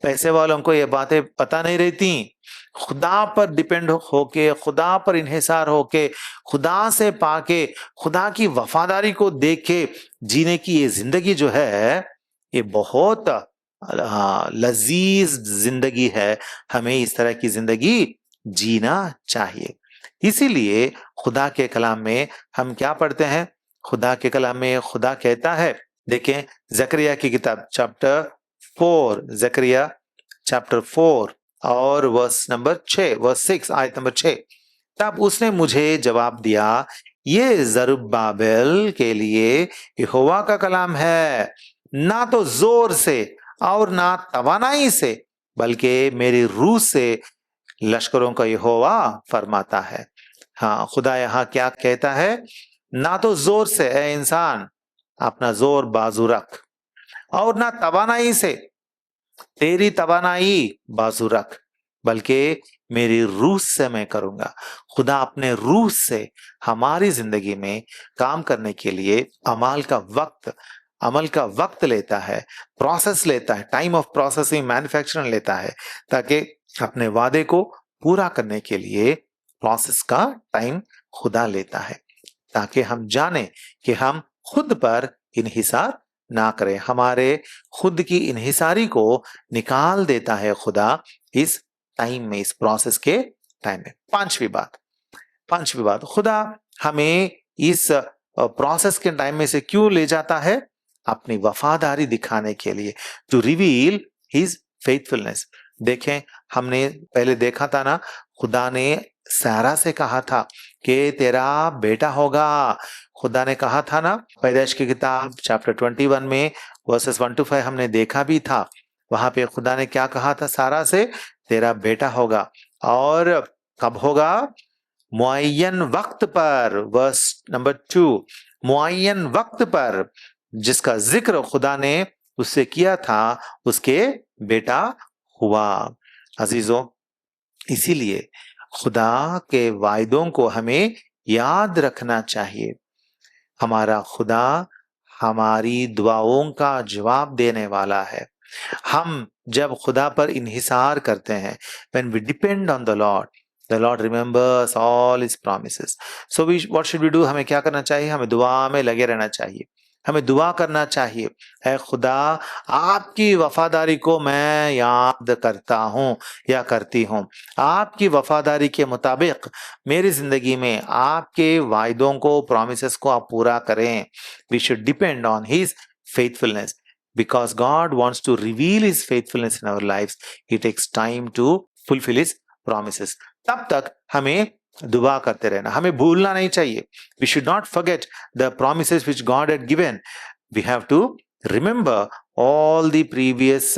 पैसे वालों को ये बातें पता नहीं रहती। खुदा पर डिपेंड होके, खुदा पर इन्हिसार होके, खुदा से पाके, खुदा की वफादारी को देख के जीने की ये जिंदगी जो है, ये बहुत लजीज जिंदगी है। हमें इस तरह की जिंदगी जीना चाहिए। इसीलिए खुदा के कलाम में हम क्या पढ़ते हैं? खुदा के कलाम में खुदा कहता है, देखें जकरिया की किताब चैप्टर 4, जकरिया चैप्टर 4 और वर्स नंबर 6, वर्स 6, आयत नंबर 6। तब उसने मुझे जवाब दिया, ये जरुब्बाबेल के लिए यहोवा का कलाम है, ना तो जोर से और ना तवानाई से, बल्कि मेरी रूह से लश्करों का यहोवा फरमाता है। हाँ, खुदा यहाँ क्या कहता है? ना तो जोर से, ए इंसान अपना जोर बाजू रख, और ना तवानाई से, तेरी तवानाई बाजू रख, बल्कि मेरी रूह से मैं करूंगा। खुदा अपने रूह से हमारी जिंदगी में काम करने के लिए अमल का वक्त लेता है, प्रोसेस लेता है, टाइम ऑफ प्रोसेसिंग मैन्युफैक्चरिंग लेता है, ताकि अपने वादे को पूरा करने के लिए प्रोसेस का टाइम खुदा लेता है, ताकि हम जाने कि हम खुद पर इन्हिसार ना करें। हमारे खुद की इन्हिसारी को निकाल देता है खुदा इस टाइम में, इस प्रोसेस के टाइम में। पांचवी बात, खुदा हमें इस प्रोसेस के टाइम में से क्यों ले जाता है? अपनी वफादारी दिखाने के लिए, टू रिवील हिज फेथफुलनेस। देखें, हमने पहले देखा था ना, खुदा ने सारा से कहा था कि तेरा बेटा होगा। खुदा ने कहा था ना, पैदाइश की किताब चैप्टर 21 में वर्सेस 1 to 5 हमने देखा भी था। वहां पे खुदा ने क्या कहा था सारा से? तेरा बेटा होगा। और कब होगा? मुअय्यन वक्त पर, वर्स नंबर 2, मुअय्यन वक्त पर जिसका जिक्र खुदा ने उससे किया था, उसके बेटा हुआ। अजीजों, इसीलिए खुदा के वायदों को हमें याद रखना चाहिए। हमारा खुदा हमारी दुआओं का जवाब देने वाला है। हम जब खुदा पर इन्हिसार करते हैं, when we depend on the Lord remembers all his promises. So what should we do? हमें क्या करना चाहिए? हमें दुआ में लगे रहना चाहिए। हमें दुआ करना चाहिए, ऐ खुदा, आपकी वफादारी को मैं याद करता हूँ या करती हूँ। आपकी वफादारी के मुताबिक मेरी जिंदगी में आपके वायदों को, प्रॉमिसेस को आप पूरा करें। We should depend on his faithfulness. Because God wants to reveal his faithfulness in our lives, he takes time to fulfill his promises. तब तक हमें दुआ करते रहना, हमें भूलना नहीं चाहिए। We should not forget the promises which God had given. We have to remember all the previous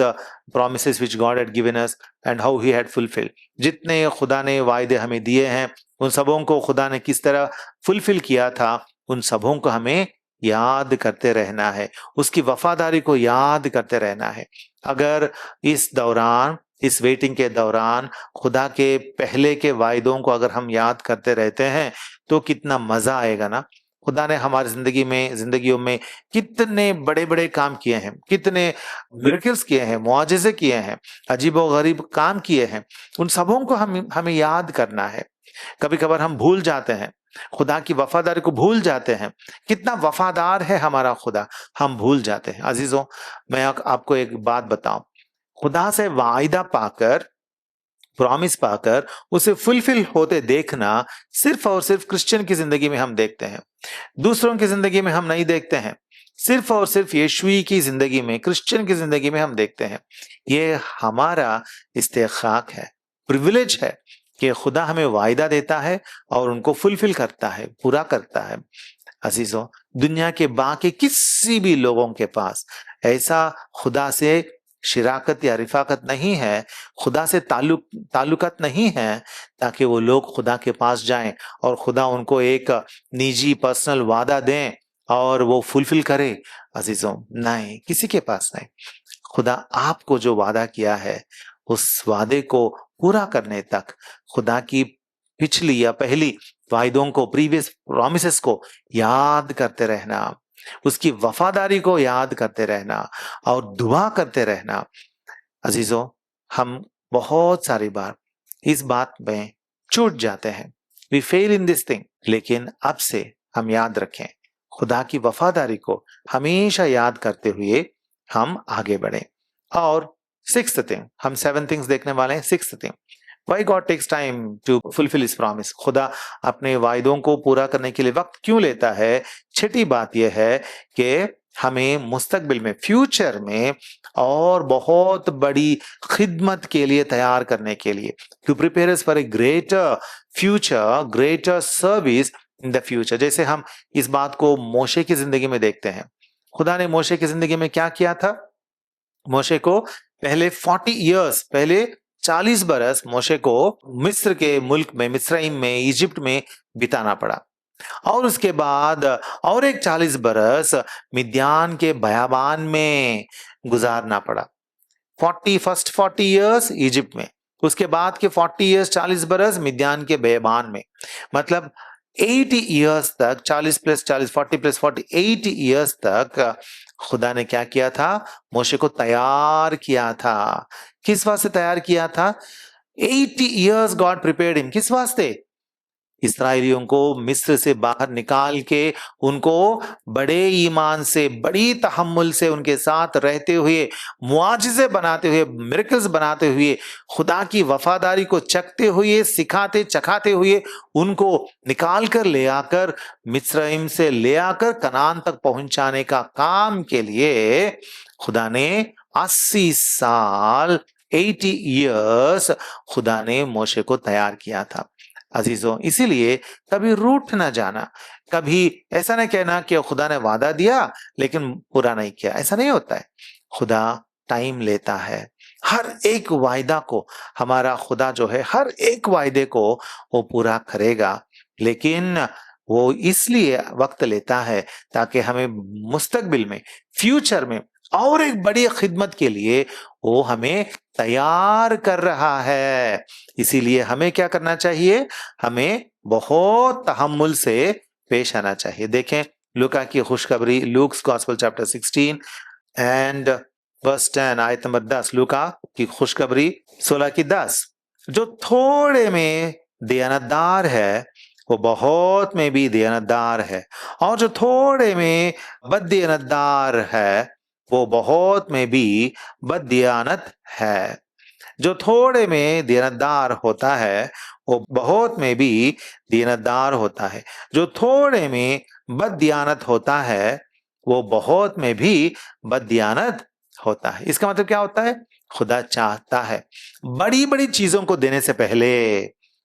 promises which God had given us and how he had fulfilled. जितने खुदा ने वायदे हमें दिए हैं, उन सबों को खुदा ने किस तरह फुलफिल किया था, उन सबों को हमें याद करते रहना है, उसकी वफादारी को याद करते रहना है। अगर इस दौरान, इस वेटिंग के दौरान खुदा के पहले के वायदों को अगर हम याद करते रहते हैं तो कितना मजा आएगा ना। खुदा ने हमारी जिंदगियों में कितने बड़े बड़े काम किए हैं, कितने मिरेकल्स किए हैं, मुआजिज़े किए हैं, अजीबो गरीब काम किए हैं। उन सबों को हमें याद करना है। कभी कभार हम भूल जाते हैं, खुदा की वफादारी को भूल जाते हैं। कितना वफादार है हमारा खुदा, हम भूल जाते हैं। अजीजों, मैं आपको एक बात बताऊं, खुदा से वायदा पाकर, प्रॉमिस पाकर उसे फुलफिल होते देखना सिर्फ और सिर्फ क्रिश्चियन की जिंदगी में हम देखते हैं, दूसरों की जिंदगी में हम नहीं देखते हैं। सिर्फ और सिर्फ यीशु की जिंदगी में, क्रिश्चियन की जिंदगी में हम देखते हैं। ये हमारा इस्तेखाक है, प्रिविलेज है कि खुदा हमें वायदा देता है और उनको फुलफिल करता है, पूरा करता है। अजीजों, दुनिया के बाकी किसी भी लोगों के पास ऐसा खुदा से शिराकत या रिफाकत नहीं है, खुदा से ताल्लुकात नहीं है, ताकि वो लोग खुदा के पास जाएं और खुदा उनको एक निजी पर्सनल वादा दें और वो फुलफिल करे। अजीजों, नहीं, किसी के पास नहीं। खुदा आपको जो वादा किया है, उस वादे को पूरा करने तक खुदा की पिछली या पहली वायदों को, प्रीवियस प्रॉमिसेस को याद करते रहना, उसकी वफादारी को याद करते रहना और दुआ करते रहना। अजीजों, हम बहुत सारी बार इस बात में छूट जाते हैं, we fail in this thing. लेकिन अब से हम याद रखें, खुदा की वफादारी को हमेशा याद करते हुए हम आगे बढ़ें। और सिक्स्थ थिंग, हम 7 थिंग्स देखने वाले हैं। Sixth thing, Why God takes time to fulfill His promise? खुदा अपने वायदों को पूरा करने के लिए वक्त क्यों लेता है? छठी बात यह है कि हमें मुस्तकबिल में, फ्यूचर में और बहुत बड़ी खिदमत के लिए तैयार करने के लिए, to prepare us for a greater future, greater service in the future। जैसे हम इस बात को मोशे की जिंदगी में देखते हैं। खुदा ने मोशे की जिंदगी में क्या किया था? मोशे को पहले 40 इयर्स, पहले 40 बरस मोशे को मिस्र के मुल्क में, मिस्रईम में, इजिप्ट में बिताना पड़ा और उसके बाद और एक 40 बरस मिद्यान के बयाबान में गुजारना पड़ा। 40 इयर्स इजिप्ट में, उसके बाद के 40 इयर्स, 40 बरस मिद्यान के बयाबान में। मतलब 80 इयर्स तक, 40 प्लस 40, 40 प्लस 40, 80 इयर्स तक खुदा ने क्या किया था? मोशे को तैयार किया था। किस वास्ते तैयार किया था? 80 इयर्स गॉड प्रिपेयर्ड हिम। किस वास्ते? इस्राएलियों को मिस्र से बाहर निकाल के उनको बड़े ईमान से, बड़ी तहम्मुल से उनके साथ रहते हुए, मुआजिज़े बनाते हुए, मिरेकल्स बनाते हुए, खुदा की वफादारी को चखते हुए, सिखाते चखाते हुए उनको निकाल कर ले आकर, मिस्रईम से ले आकर कनान तक पहुंचाने का काम के लिए खुदा ने 80 साल, 80 इयर्स खुदा ने मोशे को तैयार किया था। अजीजों, इसीलिए कभी रूठ ना जाना, कभी ऐसा नहीं कहना कि खुदा ने वादा दिया लेकिन पूरा नहीं किया। ऐसा नहीं होता है। खुदा टाइम लेता है। हर एक वायदा को हमारा खुदा जो है, हर एक वायदे को वो पूरा करेगा, लेकिन वो इसलिए वक्त लेता है ताकि हमें मुस्तकबिल में, फ्यूचर में और एक बड़ी खिदमत के लिए वो हमें तैयार कर रहा है। इसीलिए हमें क्या करना चाहिए? हमें बहुत तहम्मुल से पेश आना चाहिए। देखें लूका की खुशखबरी, Luke's gospel chapter 16 and verse 10, आयत नंबर 10। लूका की खुशखबरी 16 की 10। जो थोड़े में दयानतदार है वो बहुत में भी दयानतदार है, और जो थोड़े में बददयानतदार है वो बहुत में भी बददयानत है। जो थोड़े में दयानतदार होता है वो बहुत में भी दयानतदार होता है। जो थोड़े में बददयानत होता है वो बहुत में भी बददयानत होता है। इसका मतलब क्या होता है? खुदा चाहता है बड़ी बड़ी चीजों को देने से पहले,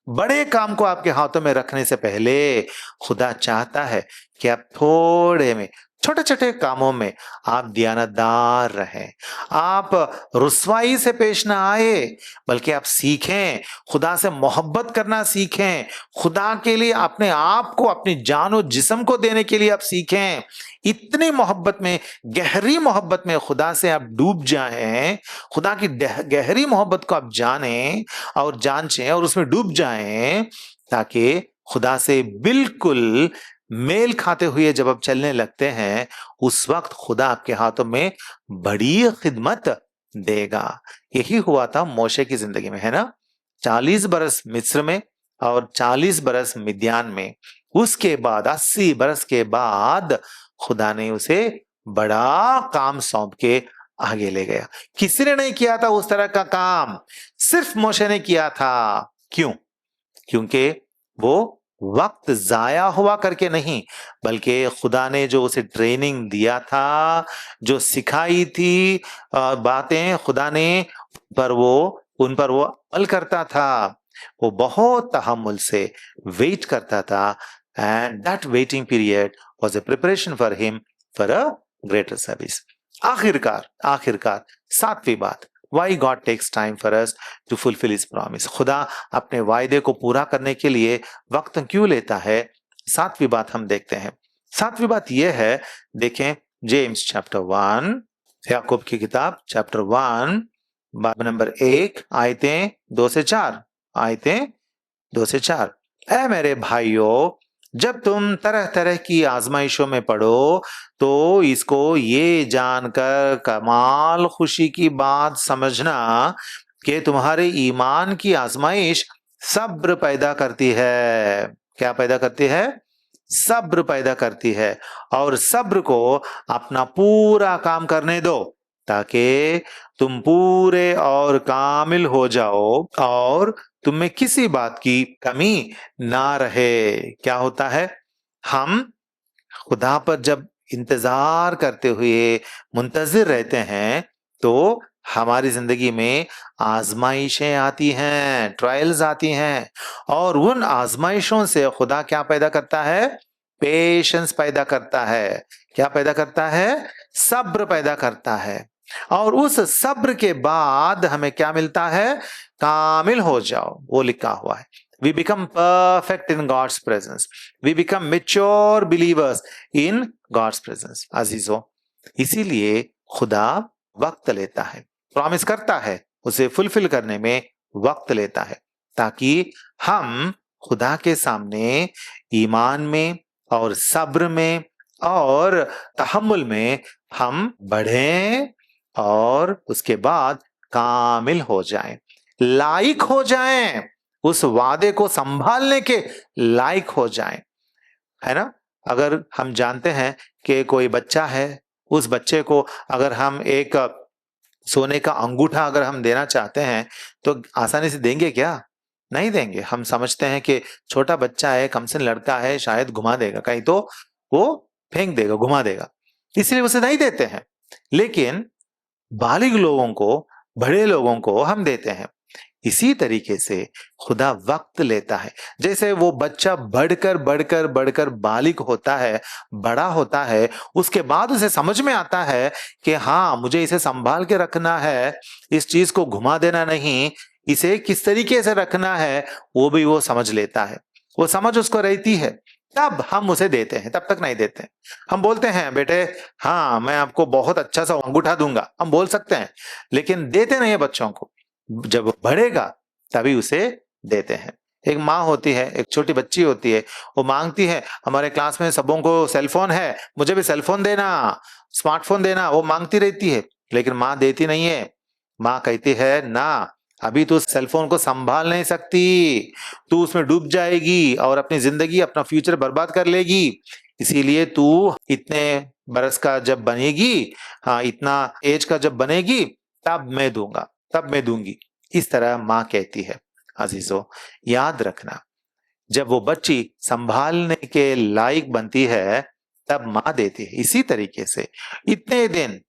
बड़े काम को आपके हाथों में रखने से पहले, खुदा चाहता है कि आप थोड़े में, छोटे छोटे कामों में आप दयानतदार रहें। आप रुसवाई से पेश ना आए, बल्कि आप सीखें, खुदा से मोहब्बत करना सीखें, खुदा के लिए अपने आप को, अपनी जान और जिस्म को देने के लिए आप सीखें। इतनी मोहब्बत में, गहरी मोहब्बत में खुदा से आप डूब जाएं, खुदा की गहरी मोहब्बत को आप जानें और जांचें और उसमें डूब जाएं, ताकि खुदा से बिल्कुल मेल खाते हुए जब आप चलने लगते हैं, उस वक्त खुदा आपके हाथों में बड़ी खिदमत देगा। यही हुआ था मोशे की जिंदगी में, है ना? 40 बरस मिस्र में और 40 बरस मिद्यान में। उसके बाद 80 बरस के बाद खुदा ने उसे बड़ा काम सौंप के आगे ले गया। किसी ने नहीं किया था उस तरह का काम, सिर्फ मोशे ने किया था। क्यों? क्योंकि वो वक्त जाया हुआ करके नहीं, बल्कि खुदा ने जो उसे ट्रेनिंग दिया था, जो सिखाई थी बातें खुदा ने, उन पर वो अमल करता था। वो बहुत तहम्मुल से वेट करता था, and that waiting period was a preparation for him for a greater service. आखिरकार सातवीं बात, Why God takes time for us to fulfill His promise। खुदा अपने वायदे को पूरा करने के लिए वक्त क्यों लेता है? सातवीं बात हम देखते हैं। सातवीं बात यह है, देखें जेम्स चैप्टर 1, याकूब की किताब चैप्टर 1 बाब नंबर 1 आयतें 2 से 4। आयतें 2 से 4। ऐ मेरे भाइयों, जब तुम तरह तरह की आजमाइशों में पड़ो तो इसको ये जानकर कमाल खुशी की बात समझना कि तुम्हारे ईमान की आजमाइश सब्र पैदा करती है। क्या पैदा करती है? सब्र पैदा करती है। और सब्र को अपना पूरा काम करने दो, ताकि तुम पूरे और कामिल हो जाओ और तुम में किसी बात की कमी ना रहे। क्या होता है? हम खुदा पर जब इंतजार करते हुए मुंतजिर रहते हैं तो हमारी जिंदगी में आजमाइशें आती हैं, ट्रायल्स आती हैं, और उन आजमाइशों से खुदा क्या पैदा करता है? पेशेंस पैदा करता है। क्या पैदा करता है? सब्र पैदा करता है। और उस सब्र के बाद हमें क्या मिलता है? कामिल हो जाओ, वो लिखा हुआ है। We become perfect in God's presence. We become mature believers in God's presence. अजीजों, इसीलिए खुदा वक्त लेता है, प्रॉमिस करता है, उसे फुलफिल करने में वक्त लेता है, ताकि हम खुदा के सामने ईमान में और सब्र में और तहम्मुल में हम बढ़ें और उसके बाद कामिल हो जाएं, लायक हो जाएं, उस वादे को संभालने के लायक हो जाएं। है ना? अगर हम जानते हैं कि कोई बच्चा है, उस बच्चे को अगर हम एक सोने का अंगूठा अगर हम देना चाहते हैं तो आसानी से देंगे क्या? नहीं देंगे। हम समझते हैं कि छोटा बच्चा है, कमसिन लड़का है, शायद घुमा देगा, कहीं तो वो फेंक देगा, घुमा देगा, इसलिए उसे नहीं देते हैं। लेकिन बालिग लोगों को, बड़े लोगों को हम देते हैं। इसी तरीके से खुदा वक्त लेता है। जैसे वो बच्चा बढ़कर बढ़कर बढ़कर बालिग होता है, बड़ा होता है, उसके बाद उसे समझ में आता है कि हाँ, मुझे इसे संभाल के रखना है, इस चीज को घुमा देना नहीं, इसे किस तरीके से रखना है, वो भी वो समझ लेता है। वो समझ उसको रहती है, तब हम उसे देते हैं, तब तक नहीं देते। हम बोलते हैं, बेटे हाँ मैं आपको बहुत अच्छा सा अंगूठा दूंगा, हम बोल सकते हैं, लेकिन देते नहीं है बच्चों को। जब वो बढ़ेगा तभी उसे देते हैं। एक माँ होती है, एक छोटी बच्ची होती है, वो मांगती है, हमारे क्लास में सबों को सेलफोन है, मुझे भी सेलफोन देना, स्मार्टफोन देना, वो मांगती रहती है, लेकिन माँ देती नहीं है। माँ कहती है, ना, अभी तू सेलफोन को संभाल नहीं सकती, तू उसमें डूब जाएगी और अपनी जिंदगी, अपना फ्यूचर बर्बाद कर लेगी, इसीलिए तू इतने बरस का जब बनेगी, हाँ इतना एज का जब बनेगी, तब मैं दूंगा, तब मैं दूंगी। इस तरह माँ कहती है। अजीजों, याद रखना, जब वो बच्ची संभालने के लायक बनती है तब माँ देती है। इसी तरीके से इतने दिन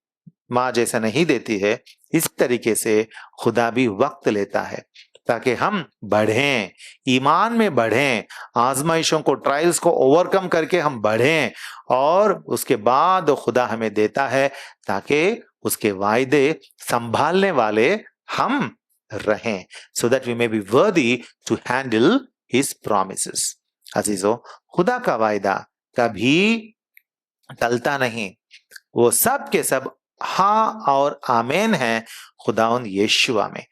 माँ जैसा नहीं देती है, इस तरीके से खुदा भी वक्त लेता है ताकि हम बढ़ें, ईमान में बढ़ें, आजमाइशों को, ट्रायल्स को ओवरकम करके हम बढ़ें, और उसके बाद खुदा हमें देता है ताकि उसके वायदे संभालने वाले हम रहें, so that we may be worthy to handle his promises। अजीजों, खुदा का वायदा कभी टलता नहीं, वो सब के सब हाँ और आमीन है खुदावंद यीशुआ में।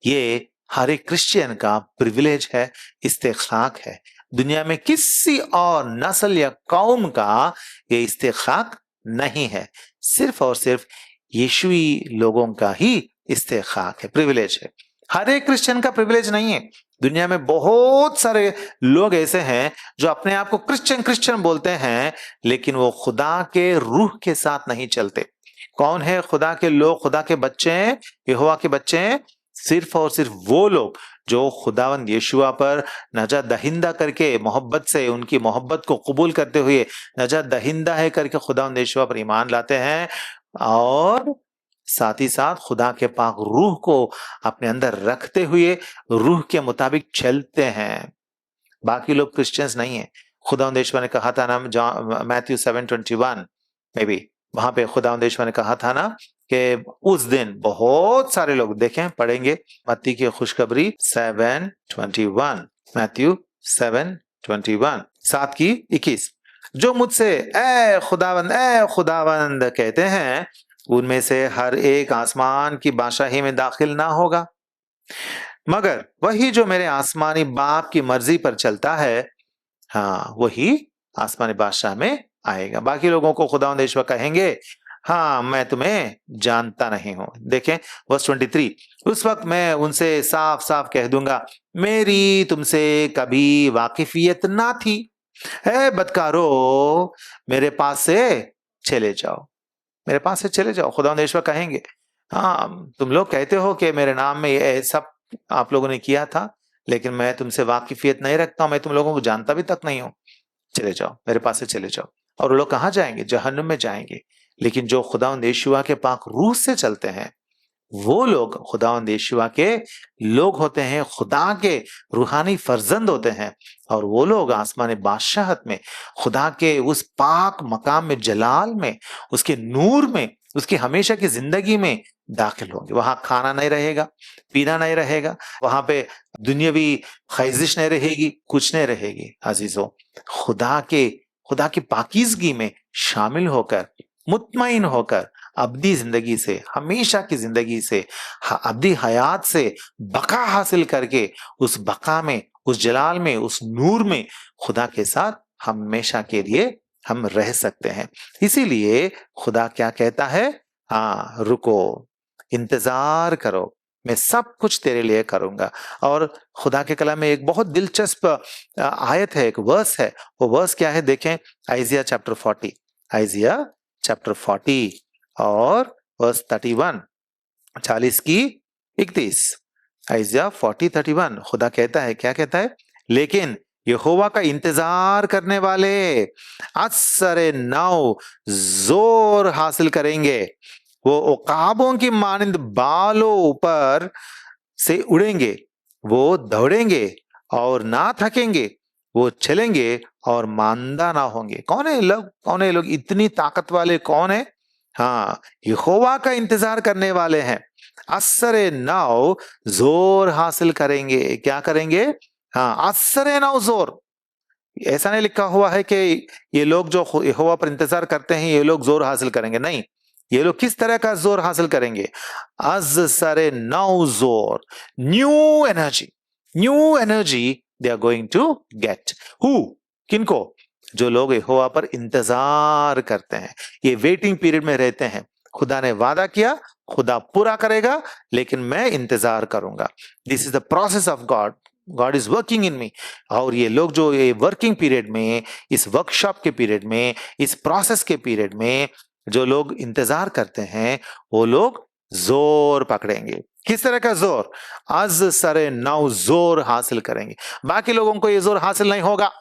ये हर एक क्रिश्चियन का प्रिविलेज है, इस्तेखाक है। दुनिया में किसी और नस्ल या कौम का ये इस्तेखाक नहीं है, सिर्फ और सिर्फ यीशुई लोगों का ही इस्तेखाक है, प्रिविलेज है। हर एक क्रिश्चियन का प्रिविलेज नहीं है। दुनिया में बहुत सारे लोग ऐसे हैं जो अपने आप को क्रिश्चियन क्रिश्चियन बोलते हैं, लेकिन वो खुदा के रूह के साथ नहीं चलते। कौन है खुदा के लोग, खुदा के बच्चे, यहोवा के बच्चे? सिर्फ और सिर्फ वो लोग जो खुदावंद यीशुआ पर नजात दहिंदा करके मोहब्बत से उनकी मोहब्बत को कबूल करते हुए नजात दहिंदा है करके खुदावंद यीशुआ पर ईमान लाते हैं और साथ ही साथ खुदा के पाक रूह को अपने अंदर रखते हुए रूह के मुताबिक चलते हैं। बाकी लोग क्रिश्चियंस नहीं है। खुदावंद यीशुआ ने कहा था ना, मैथ्यू 7:21 में भी वहां पे खुदावंद यीशुआ ने कहा था ना कि उस दिन बहुत सारे लोग, देखें पढ़ेंगे मत्ती की खुशखबरी 7:21, मैथ्यू 7:21, 7:21, जो मुझसे ए खुदावंद कहते हैं उनमें से हर एक आसमान की बादशाही में दाखिल ना होगा, मगर वही जो मेरे आसमानी बाप की मर्जी पर चलता है, हाँ वही आसमानी बादशाह में आएगा। बाकी लोगों को खुदावंद यीशुआ कहेंगे, हाँ मैं तुम्हें जानता नहीं हूं। देखें वर्स 23, उस वक्त मैं उनसे साफ साफ कह दूंगा, मेरी तुमसे कभी वाकिफियत ना थी, है बदकारो मेरे पास से चले जाओ, मेरे पास से चले जाओ। खुदावंद यीशुआ कहेंगे, हाँ तुम लोग कहते हो कि मेरे नाम में ये सब आप लोगों ने किया था, लेकिन मैं तुमसे वाकिफियत नहीं रखता हूं, मैं तुम लोगों को जानता भी तक नहीं हूं, चले जाओ, मेरे पास से चले जाओ। और वो लोग कहाँ जाएंगे? जहन्नुम में जाएंगे। लेकिन जो खुदावंद यीशुआ के पाक रूह से चलते हैं वो लोग खुदावंद यीशुआ के लोग होते हैं, खुदा के रूहानी फर्जंद होते हैं, और वो लोग आसमानी बादशाहत में, खुदा के उस पाक मकाम में, जलाल में, उसके नूर में, उसकी हमेशा की जिंदगी में दाखिल होंगे। वहां खाना नहीं रहेगा, पीना नहीं रहेगा, वहां पे दुनियावी ख्वाहिश नहीं रहेगी, कुछ नहीं रहेगी। अजीजों, खुदा की पाकीज़गी में शामिल होकर, मुतमईन होकर, अब्दी जिंदगी से, हमेशा की जिंदगी से, अब्दी हयात से बका हासिल करके उस बका में, उस जलाल में, उस नूर में खुदा के साथ हमेशा के लिए हम रह सकते हैं। इसीलिए खुदा क्या कहता है? हाँ रुको, इंतजार करो, मैं सब कुछ तेरे लिए करूंगा। और खुदा के कलाम में एक बहुत दिलचस्प आयत है, एक वर्स है। वो वर्स क्या है? देखें आइजिया चैप्टर 40, आइजिया चैप्टर 40 और वर्स 31, 40-31, आइजिया 40:31। खुदा कहता है, क्या कहता है? लेकिन यहोवा का इंतजार करने वाले असरे नौ जोर हासिल करेंगे, वो उकाबों की मानिंद बालों ऊपर से उड़ेंगे, वो दौड़ेंगे और ना थकेंगे, वो चलेंगे और मांदा ना होंगे। कौन है लोग? कौन है लोग? इतनी ताकत वाले कौन है? हाँ, यहोवा का इंतजार करने वाले हैं। असरे नौ जोर हासिल करेंगे। क्या करेंगे? हाँ, असरे नौ जोर। ऐसा नहीं लिखा हुआ है कि ये लोग जो यहोवा पर इंतजार करते हैं ये लोग जोर हासिल करेंगे, नहीं। ये लोग किस तरह का जोर हासिल करेंगे? अज सरे नौ जोर, new energy they are going to get. Who? किनको? जो लोग यहोवा पर इंतजार करते हैं, ये वेटिंग पीरियड में रहते हैं। खुदा ने वादा किया, खुदा पूरा करेगा, लेकिन मैं इंतजार करूंगा। This is the process of God, God is working in me. और ये लोग जो ये वर्किंग पीरियड में, इस वर्कशॉप के पीरियड में, इस प्रोसेस के पीरियड में जो लोग इंतजार करते हैं वो लोग जोर पकड़ेंगे। किस तरह का जोर? अज सरे नौ जोर हासिल करेंगे। बाकी लोगों को ये जोर हासिल नहीं होगा।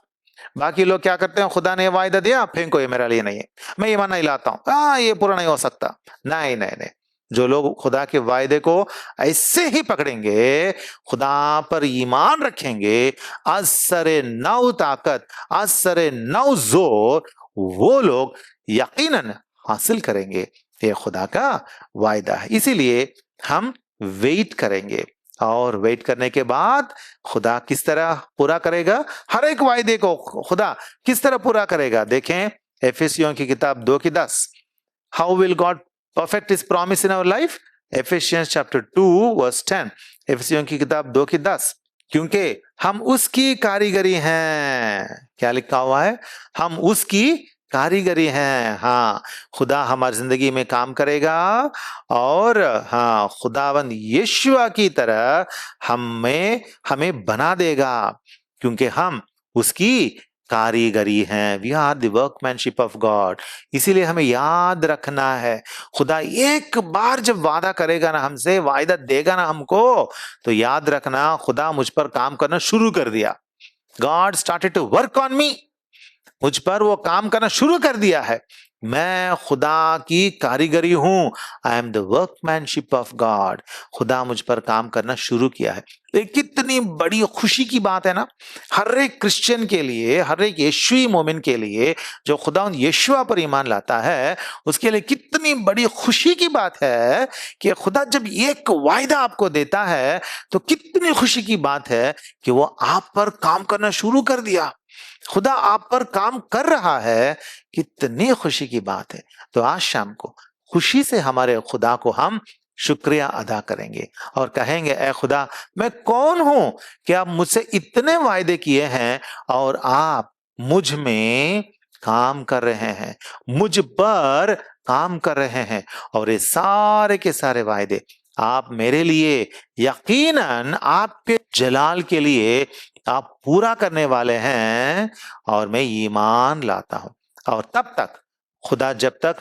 बाकी लोग क्या करते हैं? खुदा ने वायदा दिया, फेंको, ये मेरे लिए नहीं है, मैं ईमान नहीं लाता हूं, ये पूरा नहीं हो सकता। नहीं नहीं नहीं, जो लोग खुदा के वायदे को ऐसे ही पकड़ेंगे, खुदा पर ईमान रखेंगे, असरे नौ ताकत, असरे नौ जोर, वो लोग यकीनन हासिल करेंगे। ये खुदा का वायदा है। इसीलिए हम वेट करेंगे, और वेट करने के बाद खुदा किस तरह पूरा करेगा? हर एक वायदे को खुदा किस तरह पूरा करेगा? देखें एफेसियों की किताब 2:10। How will God perfect his promise in our life? Ephesians chapter 2:10। एफेसियों की किताब 2:10। क्योंकि हम उसकी कारीगरी हैं। क्या लिखा हुआ है? हम उसकी कारीगरी हैं। हाँ, खुदा हमारी जिंदगी में काम करेगा, और हाँ, खुदावंद यीशुआ की तरह हमें बना देगा, क्योंकि हम उसकी कारीगरी हैं, we are the workmanship of God. इसीलिए हमें याद रखना है, खुदा एक बार जब वादा करेगा ना हमसे, वायदा देगा ना हमको, तो याद रखना खुदा मुझ पर काम करना शुरू कर दिया। God started to work on me, मुझ पर वो काम करना शुरू कर दिया है। मैं खुदा की कारीगरी हूं, I am the workmanship of God. खुदा मुझ पर काम करना शुरू किया है। ये कितनी बड़ी खुशी की बात है ना, हर एक क्रिश्चियन के लिए, हर एक यीशुई मोमिन के लिए जो खुदा यीशुआ पर ईमान लाता है, उसके लिए कितनी बड़ी खुशी की बात है कि खुदा जब एक वायदा आपको देता है तो कितनी खुशी की बात है कि वो आप पर काम करना शुरू कर दिया। खुदा आप पर काम कर रहा है, कितनी खुशी की बात है। तो आज शाम को खुशी से हमारे खुदा को हम शुक्रिया अदा करेंगे और कहेंगे, ऐ खुदा, मैं कौन हूं कि आप मुझसे इतने वायदे किए हैं और आप मुझ में काम कर रहे हैं, मुझ पर काम कर रहे हैं, और ये सारे के सारे वायदे आप मेरे लिए यकीनन आपके जलाल के लिए आप पूरा करने वाले हैं, और मैं ईमान लाता हूं। और तब तक खुदा जब तक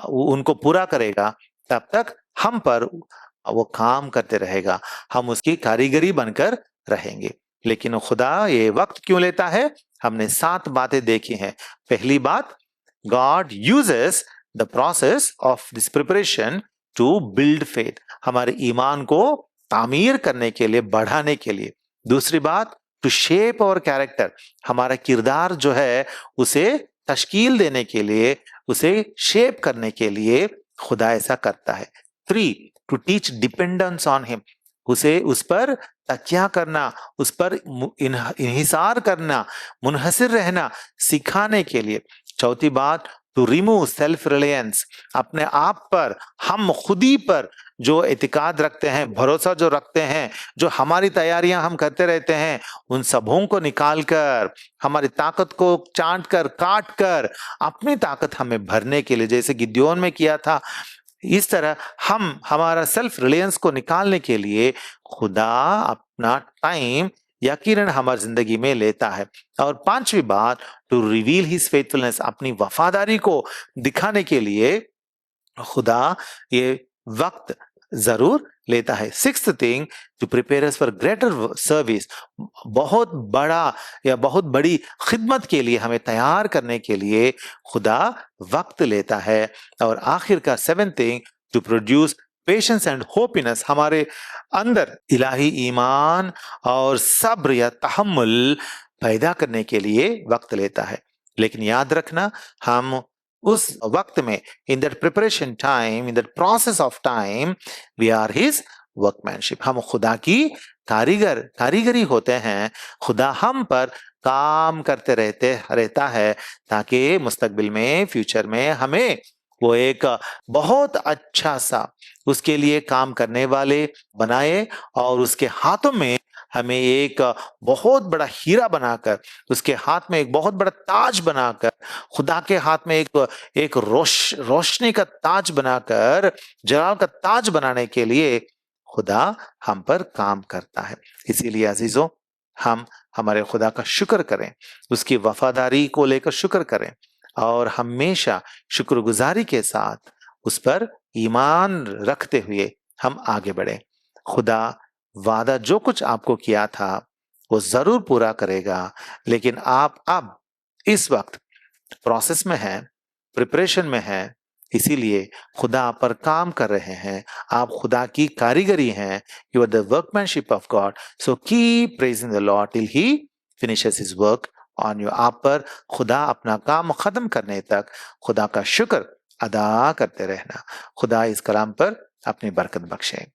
उनको पूरा करेगा, तब तक हम पर वो काम करते रहेगा, हम उसकी कारीगरी बनकर रहेंगे। लेकिन खुदा ये वक्त क्यों लेता है? हमने 7 बातें देखी हैं। पहली बात, God uses the process of this preparation to build faith, हमारे ईमान को तामीर करने के लिए, बढ़ाने के लिए। दूसरी बात, टू शेप और कैरेक्टर, हमारा किरदार जो है उसे तश्कील देने के लिए, उसे शेप करने के लिए खुदा ऐसा करता है। 3, to teach dependence on him, उसे उस पर तकिया करना, उस पर इन्हिसार करना, मुनहसिर रहना सिखाने के लिए। चौथी बात, टू रिमूव सेल्फ रिलायंस, अपने आप पर, हम खुदी पर जो एतिकाद रखते हैं, भरोसा जो रखते हैं, जो हमारी तैयारियां हम करते रहते हैं, उन सबों को निकाल कर, हमारी ताकत को चाट कर, काट कर, अपनी ताकत हमें भरने के लिए, जैसे गिद्योन में किया था, इस तरह हम हमारा सेल्फ रिलायंस को निकालने के लिए खुदा अपना टाइम यकीनन हमारी जिंदगी में लेता है। और 5वीं बात, टू रिवील हिज फेथफुलनेस, अपनी वफादारी को दिखाने के लिए खुदा ये वक्त जरूर लेता है। 6th thing, to prepare us for greater service, बहुत बड़ा या बहुत बड़ी खिदमत के लिए हमें तैयार करने के लिए खुदा वक्त लेता है। और आखिर का 7th thing, to produce patience and hope in us, हमारे अंदर इलाही ईमान और सब्र या तहम्मुल पैदा करने के लिए वक्त लेता है। लेकिन याद रखना, हम उस वक्त में, in that preparation time, in that process of time, we are his workmanship, हम खुदा की कारीगरी होते हैं। खुदा हम पर काम करते रहता है ताकि मुस्तकबिल में, फ्यूचर में हमें वो एक बहुत अच्छा सा उसके लिए काम करने वाले बनाए, और उसके हाथों में हमें एक बहुत बड़ा हीरा बनाकर, उसके हाथ में एक बहुत बड़ा ताज बनाकर, खुदा के हाथ में एक रोशनी का ताज बनाकर, जलाल का ताज बनाने के लिए खुदा हम पर काम करता है। इसीलिए अजीजों, हम हमारे खुदा का शुक्र करें, उसकी वफादारी को लेकर शुक्र करें, और हमेशा शुक्रगुजारी के साथ उस पर ईमान रखते हुए हम आगे बढ़े। खुदा वादा जो कुछ आपको किया था वो जरूर पूरा करेगा, लेकिन आप अब इस वक्त प्रोसेस में हैं, प्रिपरेशन में हैं, इसीलिए खुदा आप पर काम कर रहे हैं। आप खुदा की कारीगरी हैं, you are the workmanship of God, so keep praising the Lord till he finishes his work on you. आप पर खुदा अपना काम खत्म करने तक खुदा का शुक्र अदा करते रहना। खुदा इस कलाम पर अपनी बरकत बख्शे।